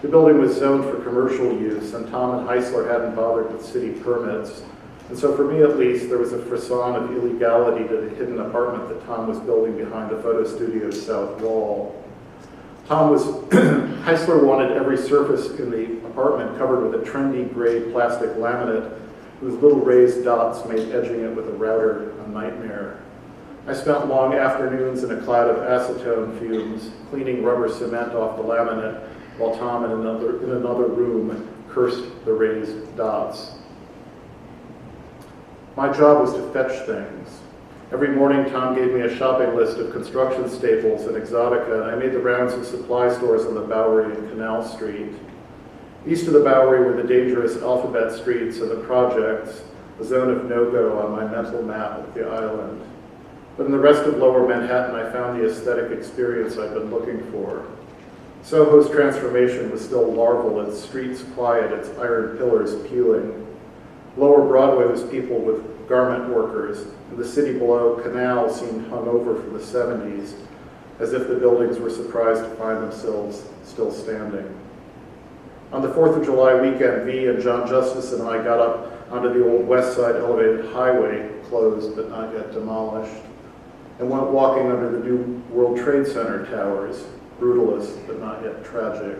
The building was zoned for commercial use, and Tom and Heisler hadn't bothered with city permits. And so for me at least, there was a frisson of illegality to the hidden apartment that Tom was building behind the photo studio's south wall. Heisler wanted every surface in the apartment covered with a trendy gray plastic laminate whose little raised dots made edging it with a router a nightmare. I spent long afternoons in a cloud of acetone fumes, cleaning rubber cement off the laminate, while Tom in another room cursed the raised dots. My job was to fetch things. Every morning, Tom gave me a shopping list of construction staples and exotica, and I made the rounds of supply stores on the Bowery and Canal Street. East of the Bowery were the dangerous alphabet streets and the projects, a zone of no-go on my mental map of the island. But in the rest of lower Manhattan, I found the aesthetic experience I'd been looking for. Soho's transformation was still larval, its streets quiet, its iron pillars peeling. Lower Broadway was peopled with garment workers, and the city below Canal seemed hungover from the 70s, as if the buildings were surprised to find themselves still standing. On the 4th of July weekend, V and John Justice and I got up onto the old West Side elevated highway, closed but not yet demolished, and went walking under the new World Trade Center towers, brutalist but not yet tragic,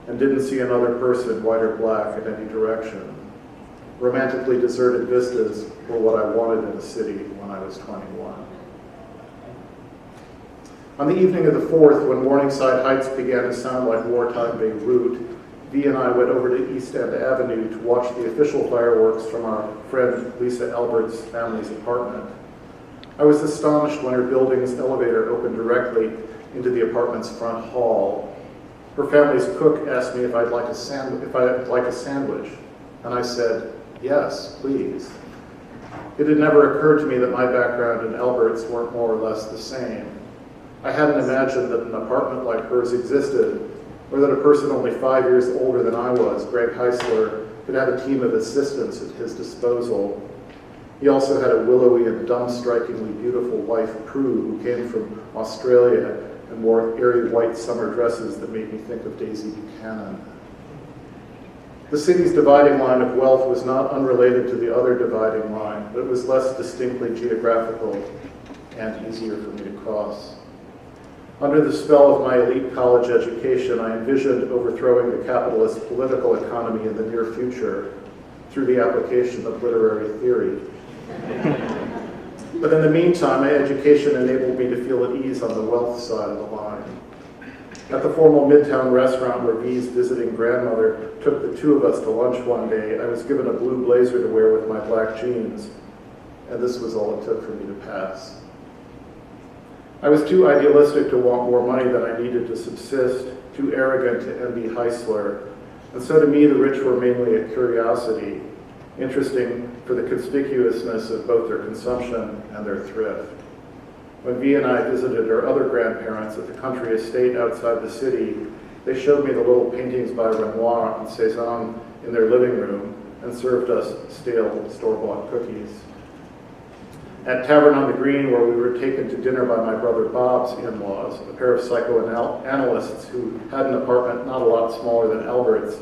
and didn't see another person, white or black, in any direction. Romantically deserted vistas were what I wanted in a city when I was 21. On the evening of the 4th, when Morningside Heights began to sound like wartime Beirut, V and I went over to East End Avenue to watch the official fireworks from our friend Lisa Albert's family's apartment. I was astonished when her building's elevator opened directly into the apartment's front hall. Her family's cook asked me if I'd like a sandwich, and I said, "Yes, please." It had never occurred to me that my background and Albert's weren't more or less the same. I hadn't imagined that an apartment like hers existed, or that a person only 5 years older than I was, Greg Heisler, could have a team of assistants at his disposal. He also had a willowy and dumb-strikingly beautiful wife, Prue, who came from Australia and wore airy white summer dresses that made me think of Daisy Buchanan. The city's dividing line of wealth was not unrelated to the other dividing line, but it was less distinctly geographical and easier for me to cross. Under the spell of my elite college education, I envisioned overthrowing the capitalist political economy in the near future through the application of literary theory. But in the meantime, my education enabled me to feel at ease on the wealth side of the line. At the formal Midtown restaurant where V's visiting grandmother took the two of us to lunch one day, I was given a blue blazer to wear with my black jeans, and this was all it took for me to pass. I was too idealistic to want more money than I needed to subsist, too arrogant to envy Heisler, and so to me the rich were mainly a curiosity, interesting for the conspicuousness of both their consumption and their thrift. When V and I visited our other grandparents at the country estate outside the city, they showed me the little paintings by Renoir and Cézanne in their living room and served us stale store-bought cookies. At Tavern on the Green, where we were taken to dinner by my brother Bob's in-laws, a pair of psychoanalysts who had an apartment not a lot smaller than Albert's,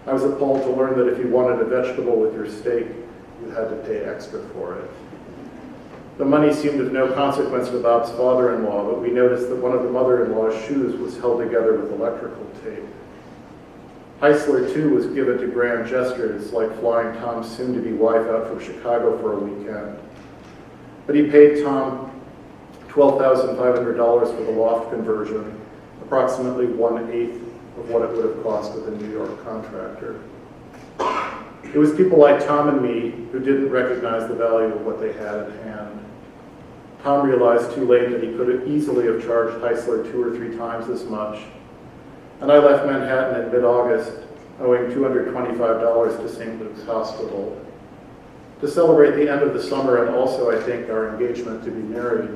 I was appalled to learn that if you wanted a vegetable with your steak, you had to pay extra for it. The money seemed of no consequence to Bob's father-in-law, but we noticed that one of the mother-in-law's shoes was held together with electrical tape. Heisler, too, was given to grand gestures, like flying Tom's soon-to-be wife out from Chicago for a weekend. But he paid Tom $12,500 for the loft conversion, approximately 1/8 of what it would have cost with a New York contractor. It was people like Tom and me who didn't recognize the value of what they had at hand. Tom realized too late that he could easily have charged Heisler 2 or 3 times as much, and I left Manhattan in mid-August, owing $225 to St. Luke's Hospital. To celebrate the end of the summer and also, I think, our engagement to be married,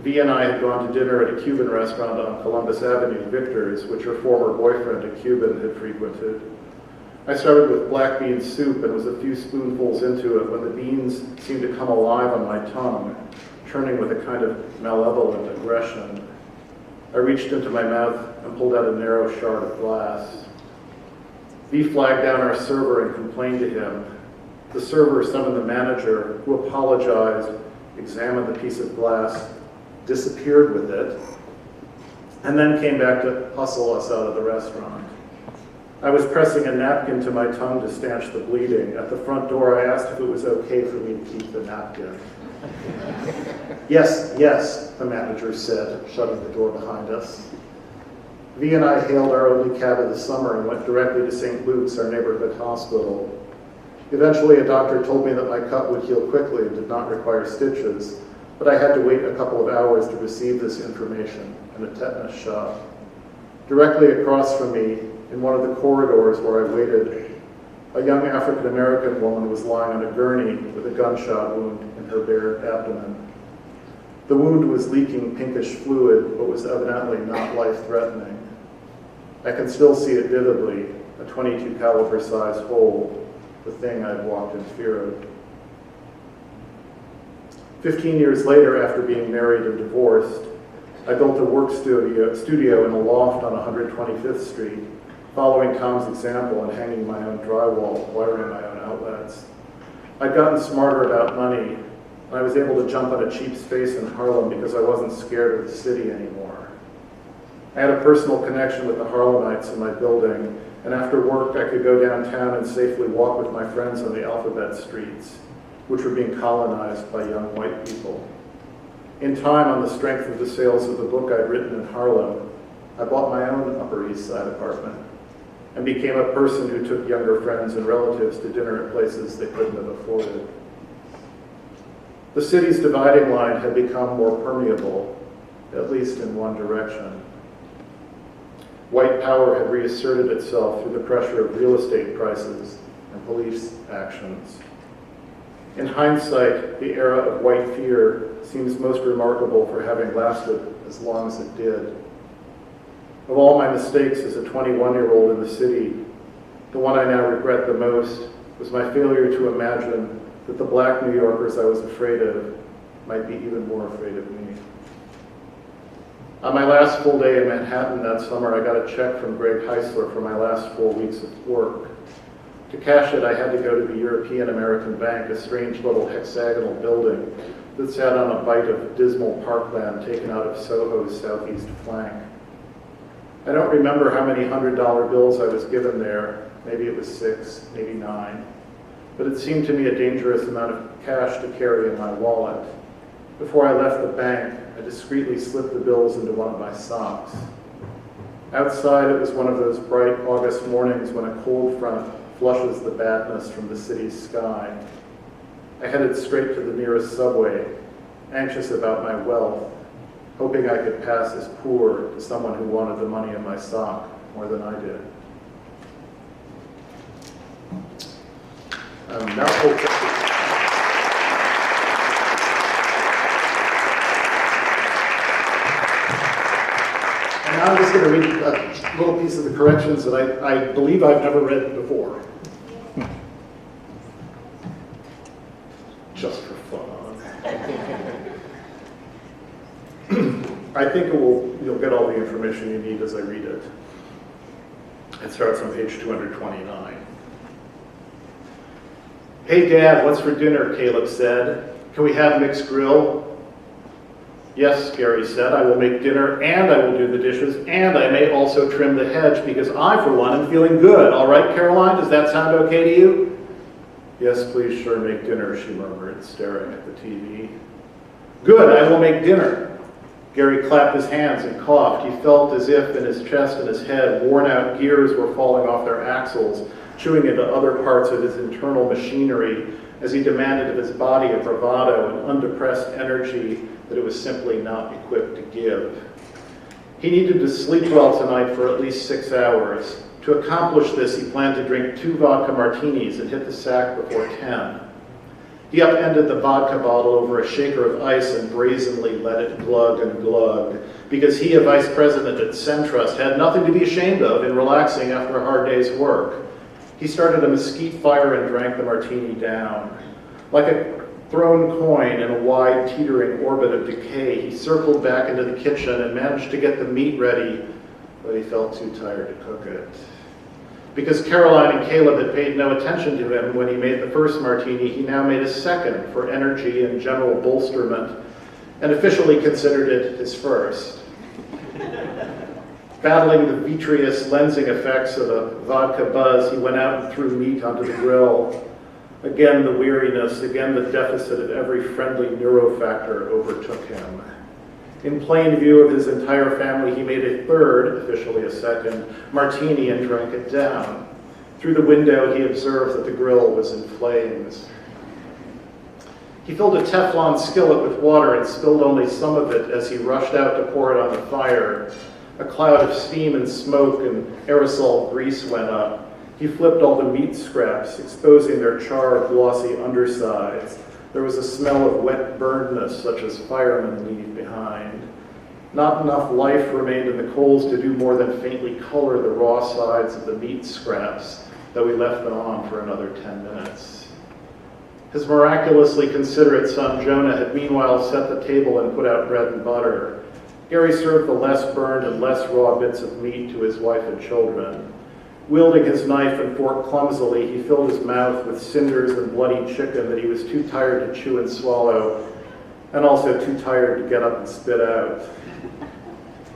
V and I had gone to dinner at a Cuban restaurant on Columbus Avenue, Victor's, which her former boyfriend, a Cuban, had frequented. I started with black bean soup and was a few spoonfuls into it when the beans seemed to come alive on my tongue, churning with a kind of malevolent aggression. I reached into my mouth and pulled out a narrow shard of glass. V flagged down our server and complained to him. The server summoned the manager, who apologized, examined the piece of glass, disappeared with it, and then came back to hustle us out of the restaurant. I was pressing a napkin to my tongue to stanch the bleeding. At the front door, I asked if it was okay for me to keep the napkin. Yes, yes, the manager said, shutting the door behind us. V and I hailed our only cab of the summer and went directly to St. Luke's, our neighborhood hospital. Eventually, a doctor told me that my cut would heal quickly and did not require stitches, but I had to wait a couple of hours to receive this information and a tetanus shot. Directly across from me, in one of the corridors where I waited, a young African-American woman was lying on a gurney with a gunshot wound in her bare abdomen. The wound was leaking pinkish fluid, but was evidently not life-threatening. I can still see it vividly, a .22 caliber sized hole, the thing I'd walked in fear of. 15 years later, after being married and divorced, I built a work studio in a loft on 125th Street, following Tom's example and hanging my own drywall, wiring my own outlets. I'd gotten smarter about money, and I was able to jump on a cheap space in Harlem because I wasn't scared of the city anymore. I had a personal connection with the Harlemites in my building, and after work I could go downtown and safely walk with my friends on the alphabet streets, which were being colonized by young white people. In time, on the strength of the sales of the book I'd written in Harlem, I bought my own Upper East Side apartment and became a person who took younger friends and relatives to dinner at places they couldn't have afforded. The city's dividing line had become more permeable, at least in one direction. White power had reasserted itself through the pressure of real estate prices and police actions. In hindsight, the era of white fear seems most remarkable for having lasted as long as it did. Of all my mistakes as a 21-year-old in the city, the one I now regret the most was my failure to imagine that the black New Yorkers I was afraid of might be even more afraid of me. On my last full day in Manhattan that summer, I got a check from Greg Heisler for my last 4 weeks of work. To cash it, I had to go to the European American Bank, a strange little hexagonal building that sat on a bite of dismal parkland taken out of Soho's southeast flank. I don't remember how many $100 bills I was given there. Maybe it was 6, maybe 9. But it seemed to me a dangerous amount of cash to carry in my wallet. Before I left the bank, I discreetly slipped the bills into one of my socks. Outside, it was one of those bright August mornings when a cold front flushes the badness from the city's sky. I headed straight to the nearest subway, anxious about my wealth, hoping I could pass as poor to someone who wanted the money in my sock more than I did. Now I'm just going to read a little piece of the corrections that I believe I've never read before. Just for fun. I think you'll get all the information you need as I read it. It starts on page 229. Hey Dad, what's for dinner? Caleb said. Can we have mixed grill? Yes, Gary said, I will make dinner and I will do the dishes and I may also trim the hedge because I, for one, am feeling good. All right, Caroline, does that sound okay to you? Yes, please, sure, make dinner, she murmured, staring at the TV. Good, I will make dinner. Gary clapped his hands and coughed. He felt as if in his chest and his head, worn-out gears were falling off their axles, chewing into other parts of his internal machinery as he demanded of his body a bravado and undepressed energy that it was simply not equipped to give. He needed to sleep well tonight for at least 6 hours. To accomplish this, he planned to drink 2 vodka martinis and hit the sack before 10. He upended the vodka bottle over a shaker of ice and brazenly let it glug and glug, because he, a vice president at Centrust, had nothing to be ashamed of in relaxing after a hard day's work. He started a mesquite fire and drank the martini down. Like a thrown coin in a wide, teetering orbit of decay, he circled back into the kitchen and managed to get the meat ready, but he felt too tired to cook it. Because Caroline and Caleb had paid no attention to him when he made the first martini, he now made a second for energy and general bolsterment, and officially considered it his first. Battling the vitreous lensing effects of a vodka buzz, he went out and threw meat onto the grill. Again, the weariness, again, the deficit of every friendly neurofactor overtook him. In plain view of his entire family, he made a third, officially a second, martini and drank it down. Through the window, he observed that the grill was in flames. He filled a Teflon skillet with water and spilled only some of it as he rushed out to pour it on the fire. A cloud of steam and smoke and aerosol grease went up. He flipped all the meat scraps, exposing their charred, glossy undersides. There was a smell of wet burnedness, such as firemen leave behind. Not enough life remained in the coals to do more than faintly color the raw sides of the meat scraps, though we left them on for another 10 minutes. His miraculously considerate son Jonah had meanwhile set the table and put out bread and butter. Gary served the less burned and less raw bits of meat to his wife and children. Wielding his knife and fork clumsily, he filled his mouth with cinders and bloody chicken that he was too tired to chew and swallow, and also too tired to get up and spit out.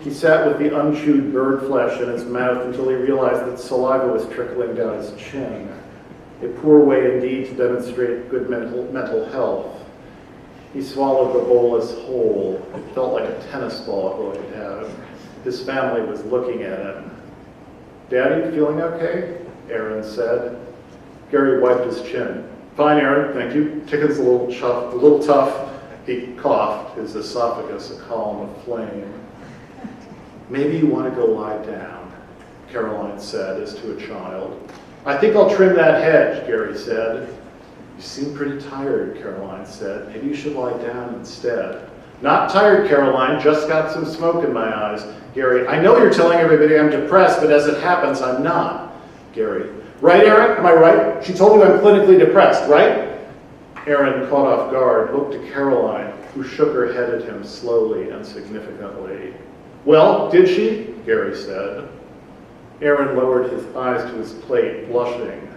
He sat with the unchewed bird flesh in his mouth until he realized that saliva was trickling down his chin. A poor way indeed to demonstrate good mental health. He swallowed the bolus whole. It felt like a tennis ball going down. His family was looking at him. "Daddy, feeling okay?" Aaron said. Gary wiped his chin. Fine, Aaron, thank you. Tickett's a little tough. He coughed, his esophagus a column of flame. Maybe you want to go lie down, Caroline said as to a child. I think I'll trim that hedge, Gary said. You seem pretty tired, Caroline said. Maybe you should lie down instead. Not tired, Caroline, just got some smoke in my eyes. Gary, I know you're telling everybody I'm depressed, but as it happens, I'm not. Gary, right, Aaron? Am I right? She told you I'm clinically depressed, right? Aaron, caught off guard, looked to Caroline, who shook her head at him slowly and significantly. Well, did she? Gary said. Aaron lowered his eyes to his plate, blushing.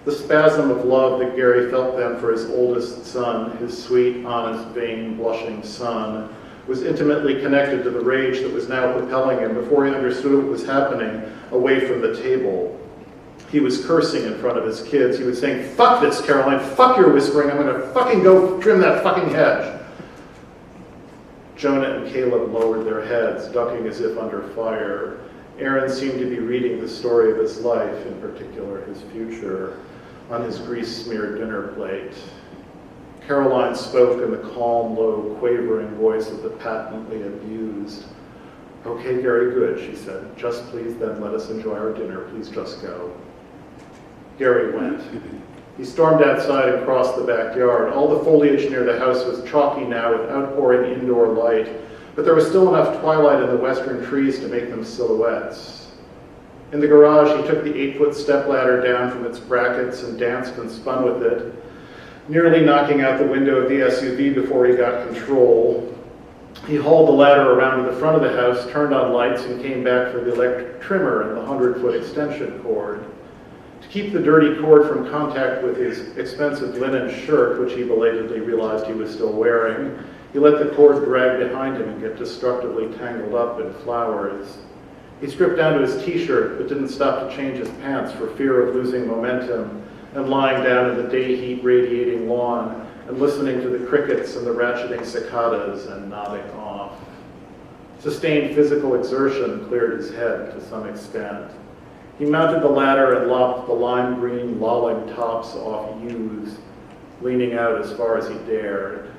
The spasm of love that Gary felt then for his oldest son, his sweet, honest, vain, blushing son, was intimately connected to the rage that was now propelling him before he understood what was happening away from the table. He was cursing in front of his kids. He was saying, fuck this, Caroline, fuck your whispering, I'm gonna fucking go trim that fucking hedge. Jonah and Caleb lowered their heads, ducking as if under fire. Aaron seemed to be reading the story of his life, in particular his future, on his grease-smeared dinner plate. Caroline spoke in the calm, low, quavering voice of the patently abused. Okay, Gary, good, she said. Just please then let us enjoy our dinner. Please just go. Gary went. He stormed outside and crossed the backyard. All the foliage near the house was chalky now with outpouring indoor light, but there was still enough twilight in the western trees to make them silhouettes. In the garage, he took the 8-foot stepladder down from its brackets and danced and spun with it, nearly knocking out the window of the SUV before he got control. He hauled the ladder around to the front of the house, turned on lights, and came back for the electric trimmer and the 100-foot extension cord. To keep the dirty cord from contact with his expensive linen shirt, which he belatedly realized he was still wearing, he let the cord drag behind him and get destructively tangled up in flowers. He stripped down to his t-shirt, but didn't stop to change his pants for fear of losing momentum and lying down in the day heat radiating lawn and listening to the crickets and the ratcheting cicadas and nodding off. Sustained physical exertion cleared his head to some extent. He mounted the ladder and lopped the lime green lolling tops off yews, leaning out as far as he dared.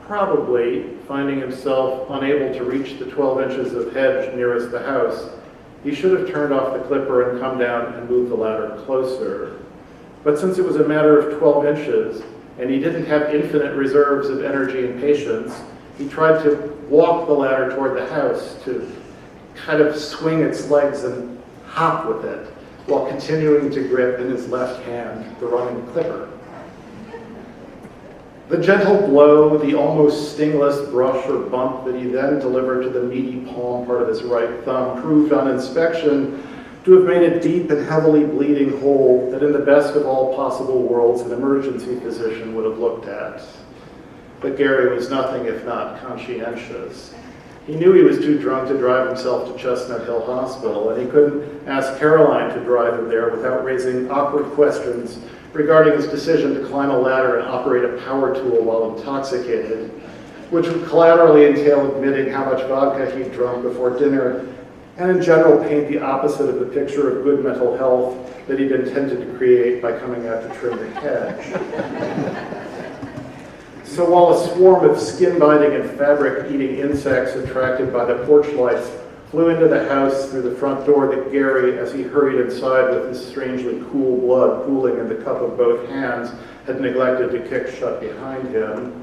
Probably, finding himself unable to reach the 12 inches of hedge nearest the house, he should have turned off the clipper and come down and moved the ladder closer. But since it was a matter of 12 inches, and he didn't have infinite reserves of energy and patience, he tried to walk the ladder toward the house, to kind of swing its legs and hop with it, while continuing to grip in his left hand the running clipper. The gentle blow, the almost stingless brush or bump that he then delivered to the meaty palm part of his right thumb proved on inspection to have made a deep and heavily bleeding hole that in the best of all possible worlds an emergency physician would have looked at. But Gary was nothing if not conscientious. He knew he was too drunk to drive himself to Chestnut Hill Hospital, and he couldn't ask Caroline to drive him there without raising awkward questions regarding his decision to climb a ladder and operate a power tool while intoxicated, which would collaterally entail admitting how much vodka he'd drunk before dinner, and in general paint the opposite of the picture of good mental health that he'd intended to create by coming out to trim the hedge. So while a swarm of skin-biting and fabric-eating insects attracted by the porch lights flew into the house through the front door that Gary, as he hurried inside with his strangely cool blood pooling in the cup of both hands, had neglected to kick shut behind him,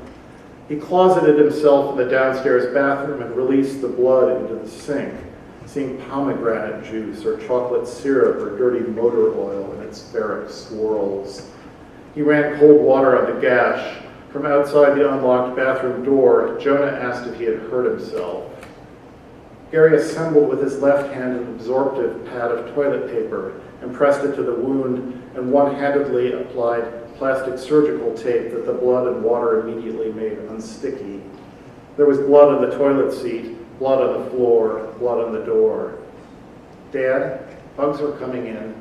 he closeted himself in the downstairs bathroom and released the blood into the sink, seeing pomegranate juice or chocolate syrup or dirty motor oil in its ferric swirls. He ran cold water on the gash. From outside the unlocked bathroom door, Jonah asked if he had hurt himself. Gary assembled with his left hand an absorptive pad of toilet paper and pressed it to the wound and one-handedly applied plastic surgical tape that the blood and water immediately made unsticky. There was blood on the toilet seat, blood on the floor, blood on the door. Dad, bugs are coming in,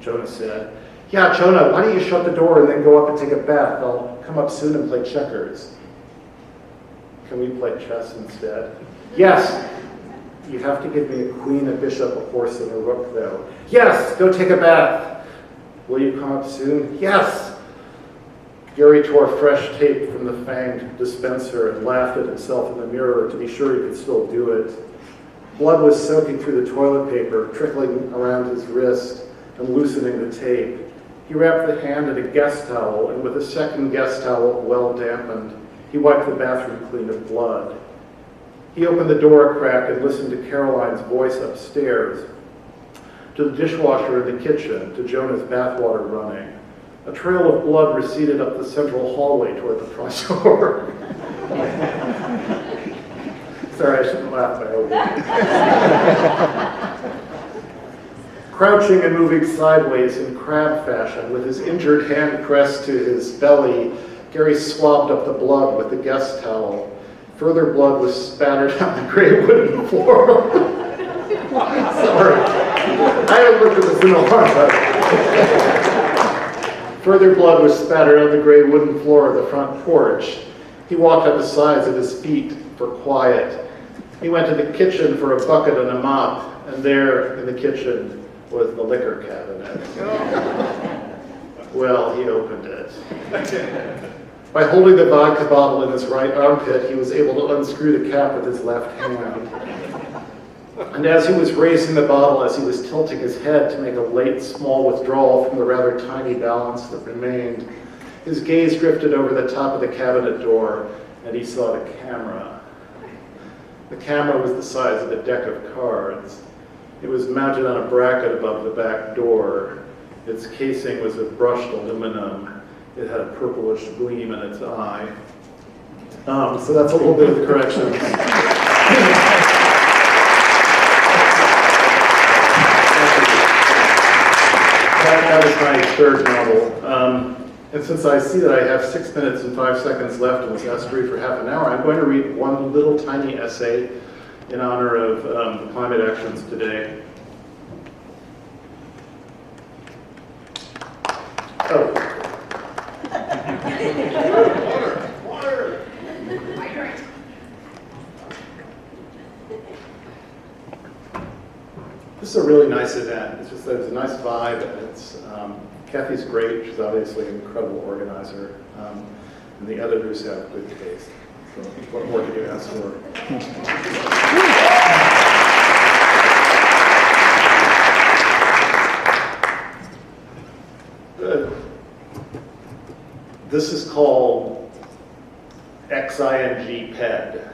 Jonah said. Yeah, Jonah, why don't you shut the door and then go up and take a bath? I'll come up soon and play checkers. Can we play chess instead? Yes. You have to give me a queen, a bishop, a horse, and a rook, though. Yes, go take a bath. Will you come up soon? Yes. Gary tore fresh tape from the fanged dispenser and laughed at himself in the mirror to be sure he could still do it. Blood was soaking through the toilet paper, trickling around his wrist and loosening the tape. He wrapped the hand in a guest towel, and with a second guest towel well dampened, he wiped the bathroom clean of blood. He opened the door a crack and listened to Caroline's voice upstairs, to the dishwasher in the kitchen, to Jonah's bathwater running. A trail of blood receded up the central hallway toward the front door. Sorry, I shouldn't laugh, but I will. Crouching and moving sideways in crab fashion, with his injured hand pressed to his belly, Gary swabbed up the blood with the guest towel. Further blood was spattered on the gray wooden floor. Sorry, I haven't looked at this in a long time. Further blood was spattered on the gray wooden floor of the front porch. He walked up the sides of his feet for quiet. He went to the kitchen for a bucket and a mop, and there in the kitchen was the liquor cabinet. Well, he opened it. By holding the vodka bottle in his right armpit, he was able to unscrew the cap with his left hand. And as he was raising the bottle, as he was tilting his head to make a late, small withdrawal from the rather tiny balance that remained, his gaze drifted over the top of the cabinet door, and he saw the camera. The camera was the size of a deck of cards. It was mounted on a bracket above the back door. Its casing was of brushed aluminum. It had a purplish gleam in its eye. So that's a little bit of the corrections. That is my third novel. And since I see that I have 6 minutes and 5 seconds left and was asked to read for half an hour, I'm going to read one little tiny essay in honor of the climate actions today. Oh. Water. This is a really nice event. It's just there's a nice vibe, and it's Kathy's great. She's obviously an incredible organizer, and the editors have good taste. So what more could you ask for? This is called XING PED.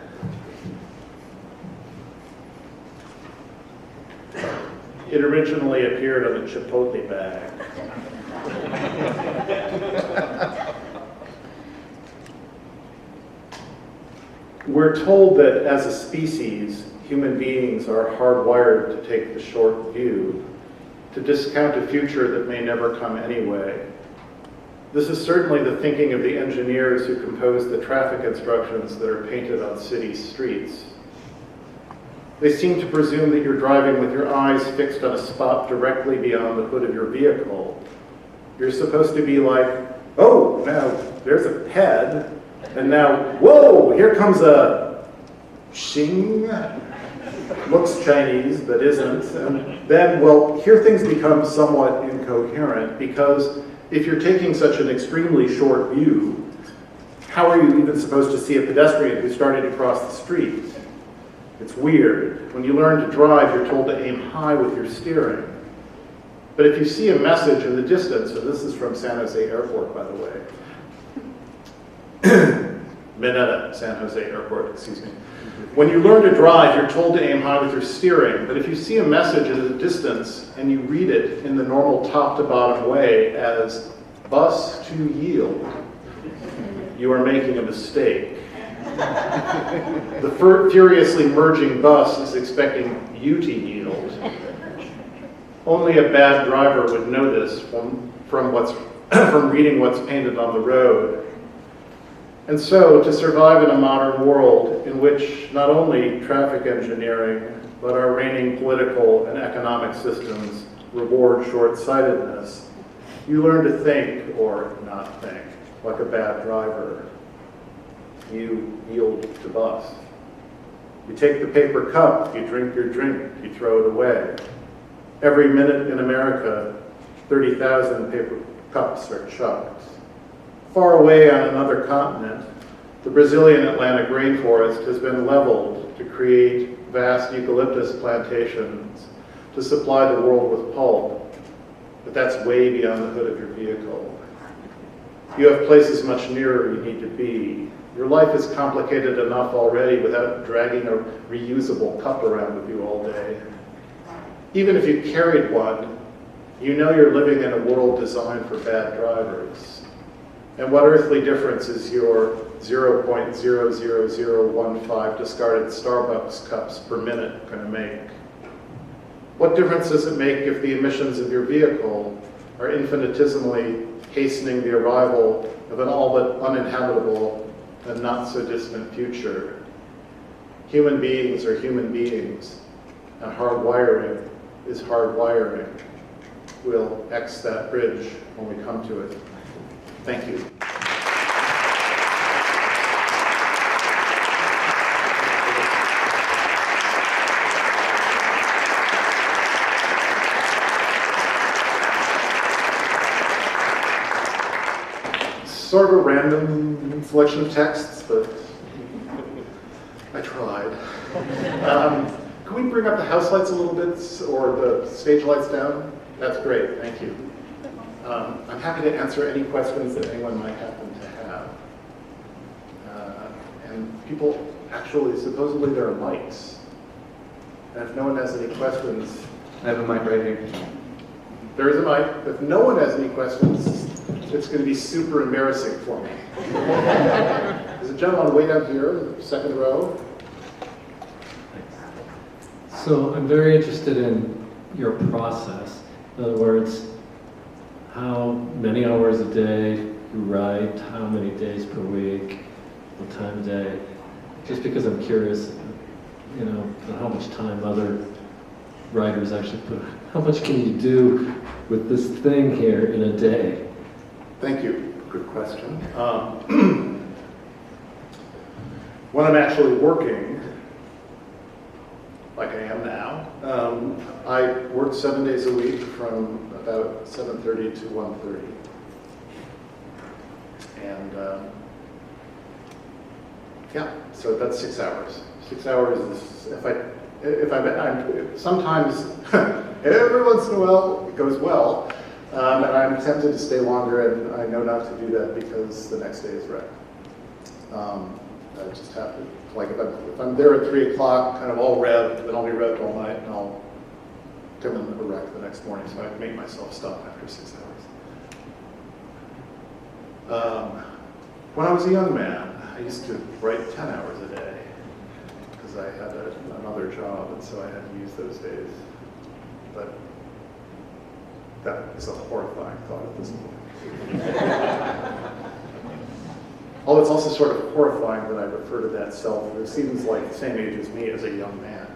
It originally appeared on a Chipotle bag. We're told that as a species, human beings are hardwired to take the short view, to discount a future that may never come anyway. This is certainly the thinking of the engineers who composed the traffic instructions that are painted on city streets. They seem to presume that you're driving with your eyes fixed on a spot directly beyond the hood of your vehicle. You're supposed to be like, oh, now there's a ped, and now, whoa, here comes a shing. Looks Chinese, but isn't. And then, well, here things become somewhat incoherent, because if you're taking such an extremely short view, how are you even supposed to see a pedestrian who's starting to cross the street? It's weird. When you learn to drive, you're told to aim high with your steering. But if you see a message in the distance, and this is from San Jose Airport, by the way, Mineta, San Jose Airport, excuse me. When you learn to drive, you're told to aim high with your steering, but if you see a message at a distance and you read it in the normal top to bottom way as bus to yield, you are making a mistake. The furiously merging bus is expecting you to yield. Only a bad driver would know this from reading what's painted on the road. And so, to survive in a modern world in which not only traffic engineering, but our reigning political and economic systems reward short-sightedness, you learn to think, or not think, like a bad driver. You yield to bus. You take the paper cup, you drink your drink, you throw it away. Every minute in America, 30,000 paper cups are chucked. Far away on another continent, the Brazilian Atlantic rainforest has been leveled to create vast eucalyptus plantations to supply the world with pulp. But that's way beyond the hood of your vehicle. You have places much nearer you need to be. Your life is complicated enough already without dragging a reusable cup around with you all day. Even if you carried one, you know you're living in a world designed for bad drivers. And what earthly difference is your 0.00015 discarded Starbucks cups per minute going to make? What difference does it make if the emissions of your vehicle are infinitesimally hastening the arrival of an all but uninhabitable and not so distant future? Human beings are human beings, and hard wiring is hard wiring. We'll X that bridge when we come to it. Thank you. Sort of a random selection of texts, but I tried. Can we bring up the house lights a little bit, or the stage lights down? That's great, thank you. I'm happy to answer any questions that anyone might happen to have. And people, actually, supposedly there are mics. And if no one has any questions... I have a mic right here. There is a mic. If no one has any questions, it's going to be super embarrassing for me. There's a gentleman way down here, second row. So I'm very interested in your process. In other words, how many hours a day you write, how many days per week, what time of day. Just because I'm curious, you know, how much time other writers actually put. How much can you do with this thing here in a day? Thank you. Good question. When I'm actually working, like I am now, I work 7 days a week from about 7:30 to 1:30. And yeah, so that's 6 hours. 6 hours is, I'm sometimes, every once in a while, it goes well. And I'm tempted to stay longer, and I know not to do that because the next day is wrecked. I just have to, like if I'm there at 3 o'clock, kind of all revved, then I'll be revved all night, and I'll come in a wreck the next morning, so I make myself stop after 6 hours. When I was a young man, I used to write 10 hours a day, because I had another job, and so I had to use those days. But that is a horrifying thought at this point. Although it's also sort of horrifying that I refer to that self who seems like the same age as me as a young man.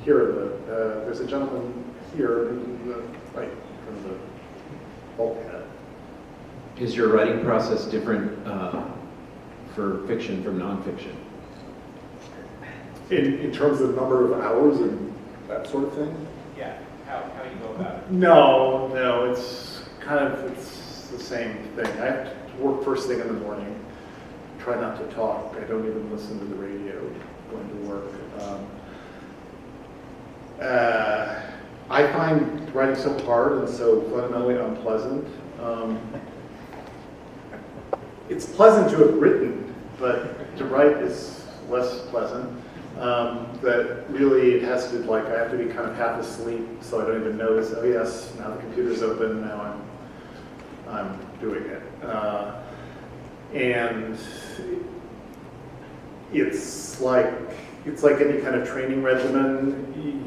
There's a gentleman here, right from the bulkhead. Is your writing process different for fiction from nonfiction? In terms of number of hours and that sort of thing? Yeah, how do you go about it? No, it's the same thing. I have to work first thing in the morning, try not to talk. I don't even listen to the radio going to work. I find writing so hard and so fundamentally unpleasant. It's pleasant to have written, but to write is less pleasant. That really it has to, like, I have to be kind of half asleep so I don't even notice, oh yes, now the computer's open, now I'm doing it. And it's like any kind of training regimen. You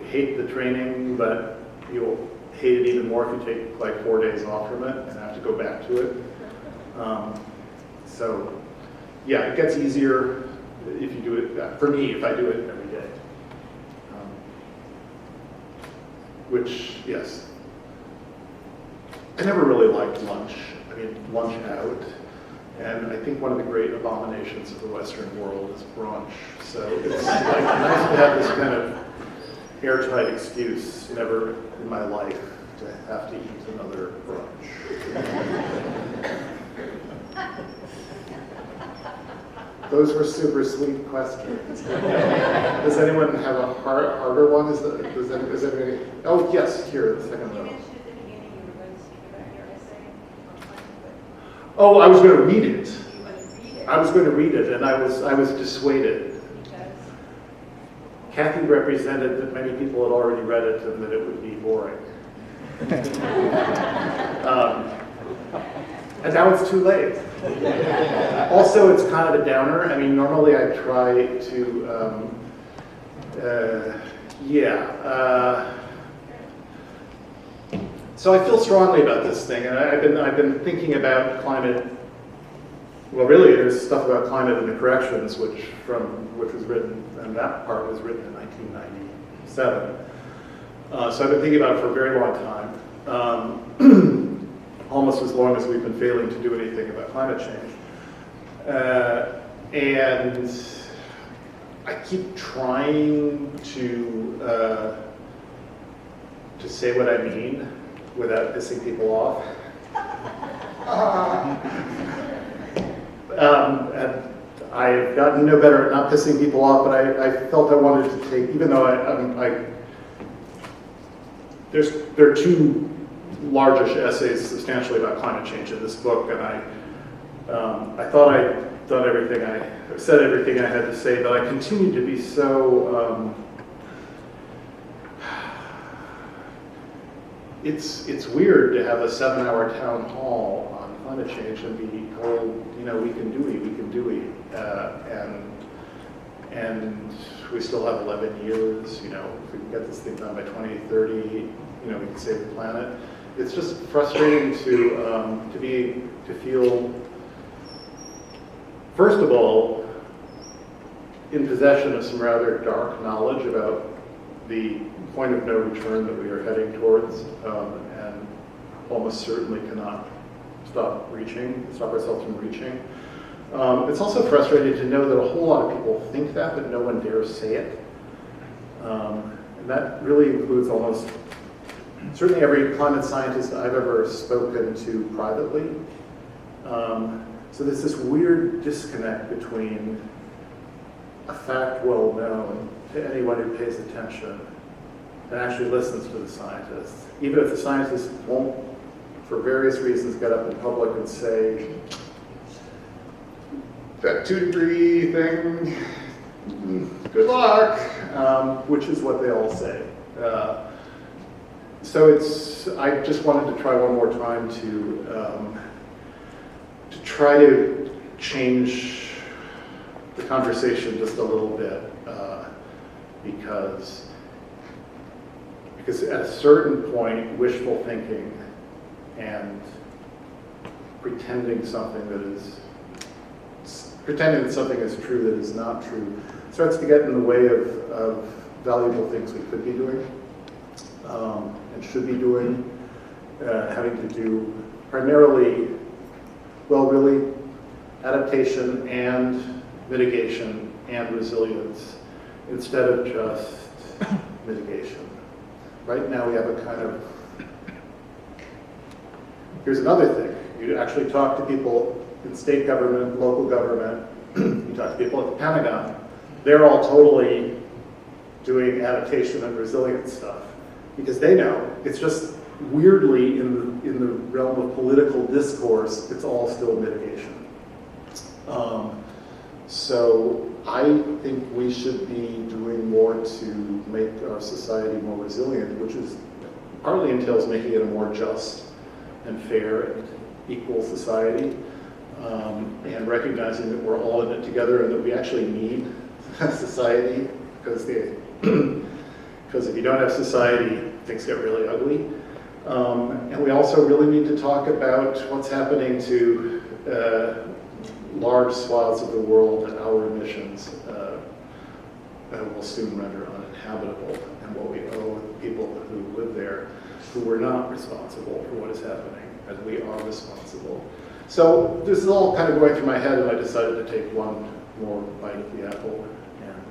hate the training, but you'll hate it even more if you take like 4 days off from it and have to go back to it. So yeah, it gets easier if you do it, for me, if I do it every day. Which, yes. I never really liked lunch. I mean, lunch out. And I think one of the great abominations of the Western world is brunch. So it's like nice to have this kind of airtight excuse, never in my life to have to eat another brunch. Those were super sweet questions. Does anyone have a harder one? Is anybody? Oh, yes, here, the second row. Oh, I was going to read it. I was going to read it, and I was dissuaded. Kathy represented that many people had already read it and that it would be boring. And now it's too late. Also, it's kind of a downer. I mean, normally I try to, so I feel strongly about this thing, and I've been thinking about climate. Well, really, there's stuff about climate in the corrections, which was written, and that part was written in 1997. So I've been thinking about it for a very long time. Almost as long as we've been failing to do anything about climate change. And I keep trying to say what I mean without pissing people off. And I've gotten no better at not pissing people off, but I felt I wanted to take, even though there are two largish essays substantially about climate change in this book, and I thought I'd done everything said everything I had to say, but I continue to be so, it's weird to have a 7-hour town hall on climate change and be told, we can do and we still have 11 years, if we can get this thing done by 2030, we can save the planet. It's just frustrating to feel, first of all, in possession of some rather dark knowledge about the point of no return that we are heading towards, and almost certainly cannot stop ourselves from reaching. It's also frustrating to know that a whole lot of people think that, but no one dares say it. And that really includes certainly every climate scientist I've ever spoken to privately. So there's this weird disconnect between a fact well known to anyone who pays attention and actually listens to the scientists. Even if the scientists won't, for various reasons, get up in public and say, that 2-degree thing, good luck, which is what they all say. So I just wanted to try one more time to try to change the conversation just a little bit, because at a certain point, wishful thinking and pretending that something is true that is not true starts to get in the way of valuable things we could be doing and should be doing, having to do primarily, really, adaptation and mitigation and resilience instead of just mitigation. Right now we have a kind of, here's another thing. You actually talk to people in state government, local government, you talk to people at the Pentagon. They're all totally doing adaptation and resilience stuff because they know it's just weirdly in the realm of political discourse, it's all still mitigation. So I think we should be doing more to make our society more resilient, which partly entails making it a more just and fair and equal society, and recognizing that we're all in it together and that we actually need society, because if you don't have society, things get really ugly. And we also really need to talk about what's happening to large swaths of the world that our emissions will soon render uninhabitable, and what we owe people who live there, who were not responsible for what is happening, and we are responsible. So this is all kind of going through my head, and I decided to take one more bite of the apple, and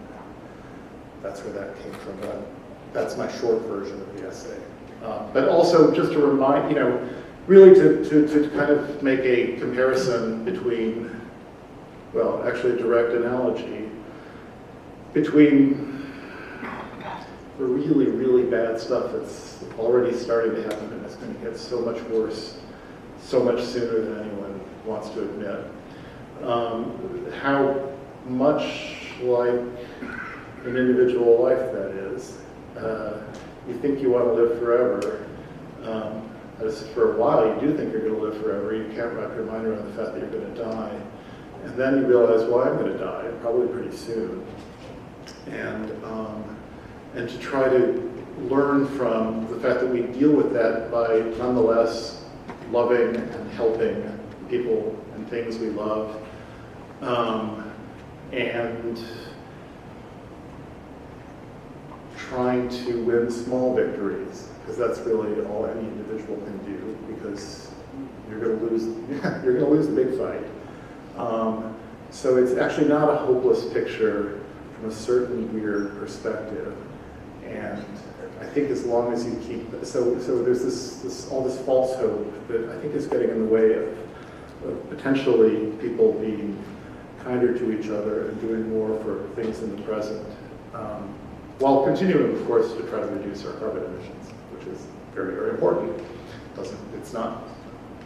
that's where that came from. But that's my short version of the essay. But also just to remind, really to kind of make a comparison between well, actually a direct analogy between the really, really bad stuff that's already starting to happen and it's going to get so much worse, so much sooner than anyone wants to admit. How much like an individual life that is. You think you want to live forever. As for a while, you do think you're going to live forever. You can't wrap your mind around the fact that you're going to die. And then you realize, well, I'm going to die, probably pretty soon. And to try to learn from the fact that we deal with that by nonetheless loving and helping people and things we love. And trying to win small victories, because that's really all any individual can do, because you're going to lose, you're going to lose the big fight. So it's actually not a hopeless picture from a certain weird perspective. And I think as long as you keep, so there's this all this false hope that I think is getting in the way of potentially people being kinder to each other and doing more for things in the present, while continuing, of course, to try to reduce our carbon emissions, which is very, very important. It's not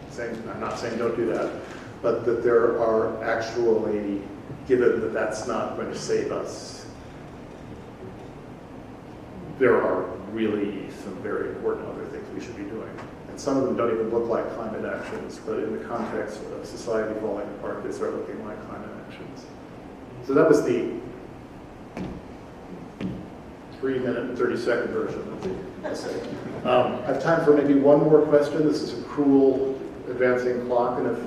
saying, I'm not saying don't do that, but that there are actually, given that that's not going to save us, there are really some very important other things we should be doing. And some of them don't even look like climate actions, but in the context of society falling apart, they start looking like climate actions. So that was the 3-minute and 30-second version of the essay. I have time for maybe one more question. This is a cruel advancing clock, and if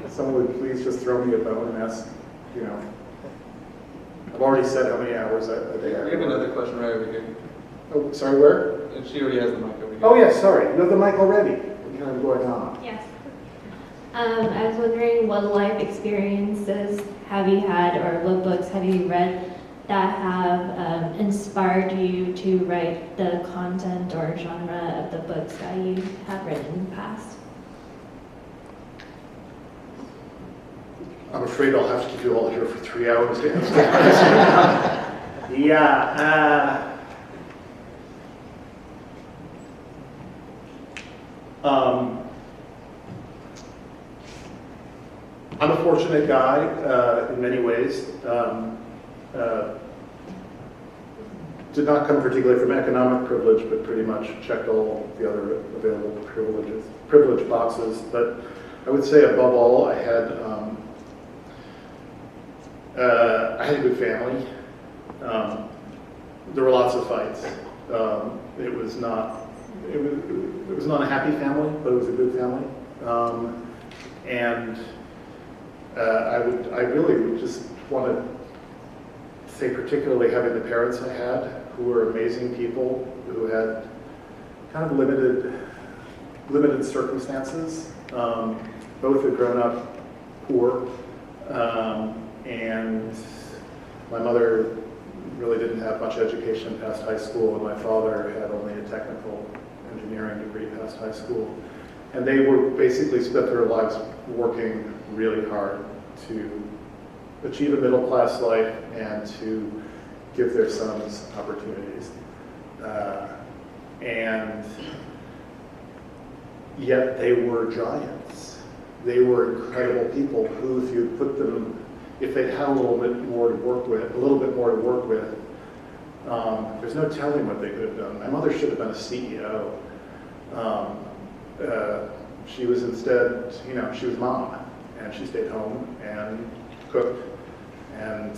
someone would please just throw me a bone and ask, you know, I've already said how many hours a day I We have another question right over here. Oh, sorry, where? And she already has the mic over here. Oh, yes, sorry. You have the mic already. What kind of going on? Yes. I was wondering what life experiences have you had, or what books have you read that have inspired you to write the content or genre of the books that you have written in the past? I'm afraid I'll have to keep you all here for 3 hours to answer that question. Yeah. I'm a fortunate guy in many ways. Did not come particularly from economic privilege, but pretty much checked all the other available privilege boxes. But I would say above all, I had a good family. There were lots of fights. It was not a happy family, but it was a good family. I really would just want to say, particularly having the parents I had, who were amazing people, who had kind of limited circumstances. Both had grown up poor, and my mother really didn't have much education past high school, and my father had only a technical engineering degree past high school. And they were basically spent their lives working really hard to achieve a middle-class life and to give their sons opportunities. And yet they were giants. They were incredible people who, if you put them, if they had a little bit more to work with, there's no telling what they could have done. My mother should have been a CEO. She was instead, she was mom, and she stayed home and cooked. And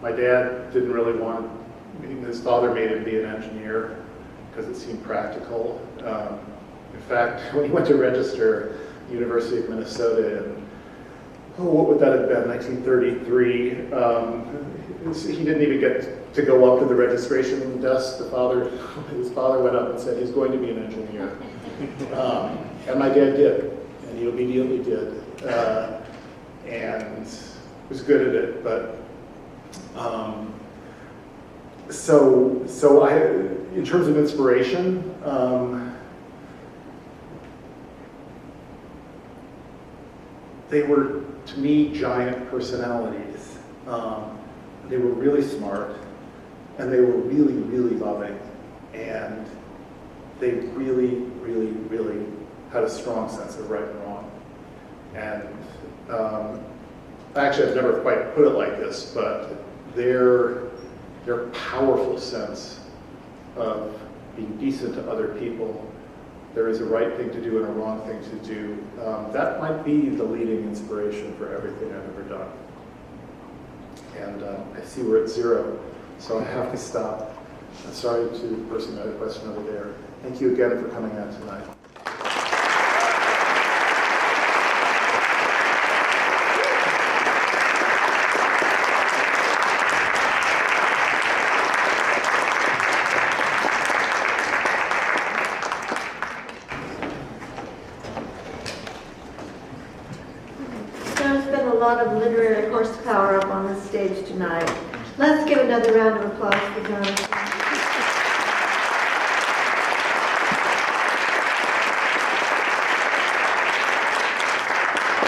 my dad didn't really want, his father made him be an engineer because it seemed practical. In fact, when he went to register at the University of Minnesota in, what would that have been, 1933, he didn't even get to go up to the registration desk. His father went up and said he's going to be an engineer. And my dad did, and he immediately did, and was good at it. But so I, in terms of inspiration, they were, to me, giant personalities. They were really smart, and they were really, really loving, and they really, really, really had a strong sense of right and wrong. And actually, I've never quite put it like this, but their powerful sense of being decent to other people, there is a right thing to do and a wrong thing to do, that might be the leading inspiration for everything I've ever done. And I see we're at 0, so I have to stop. I'm sorry to the person who had a question over there. Thank you again for coming out tonight. There's been a lot of literary horsepower up on the stage tonight. Let's give another round of applause for Jonathan.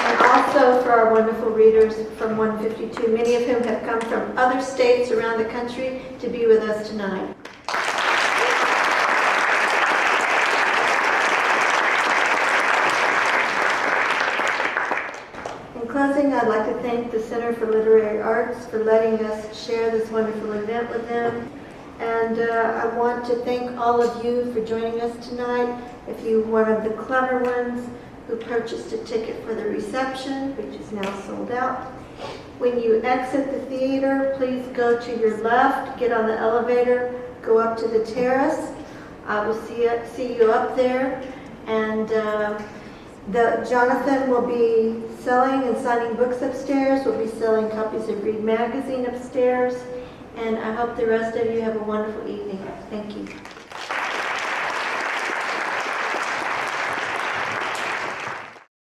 And also for our wonderful readers from 152, many of whom have come from other states around the country to be with us tonight. In closing, I'd like to thank the Center for Literary Arts for letting us share this wonderful event with them. And I want to thank all of you for joining us tonight. If you're one of the clever ones who purchased a ticket for the reception, which is now sold out, when you exit the theater, please go to your left, get on the elevator, go up to the terrace. I will see you up there. And Jonathan will be selling and signing books upstairs. We'll be selling copies of Read Magazine upstairs. And I hope the rest of you have a wonderful evening. Thank you.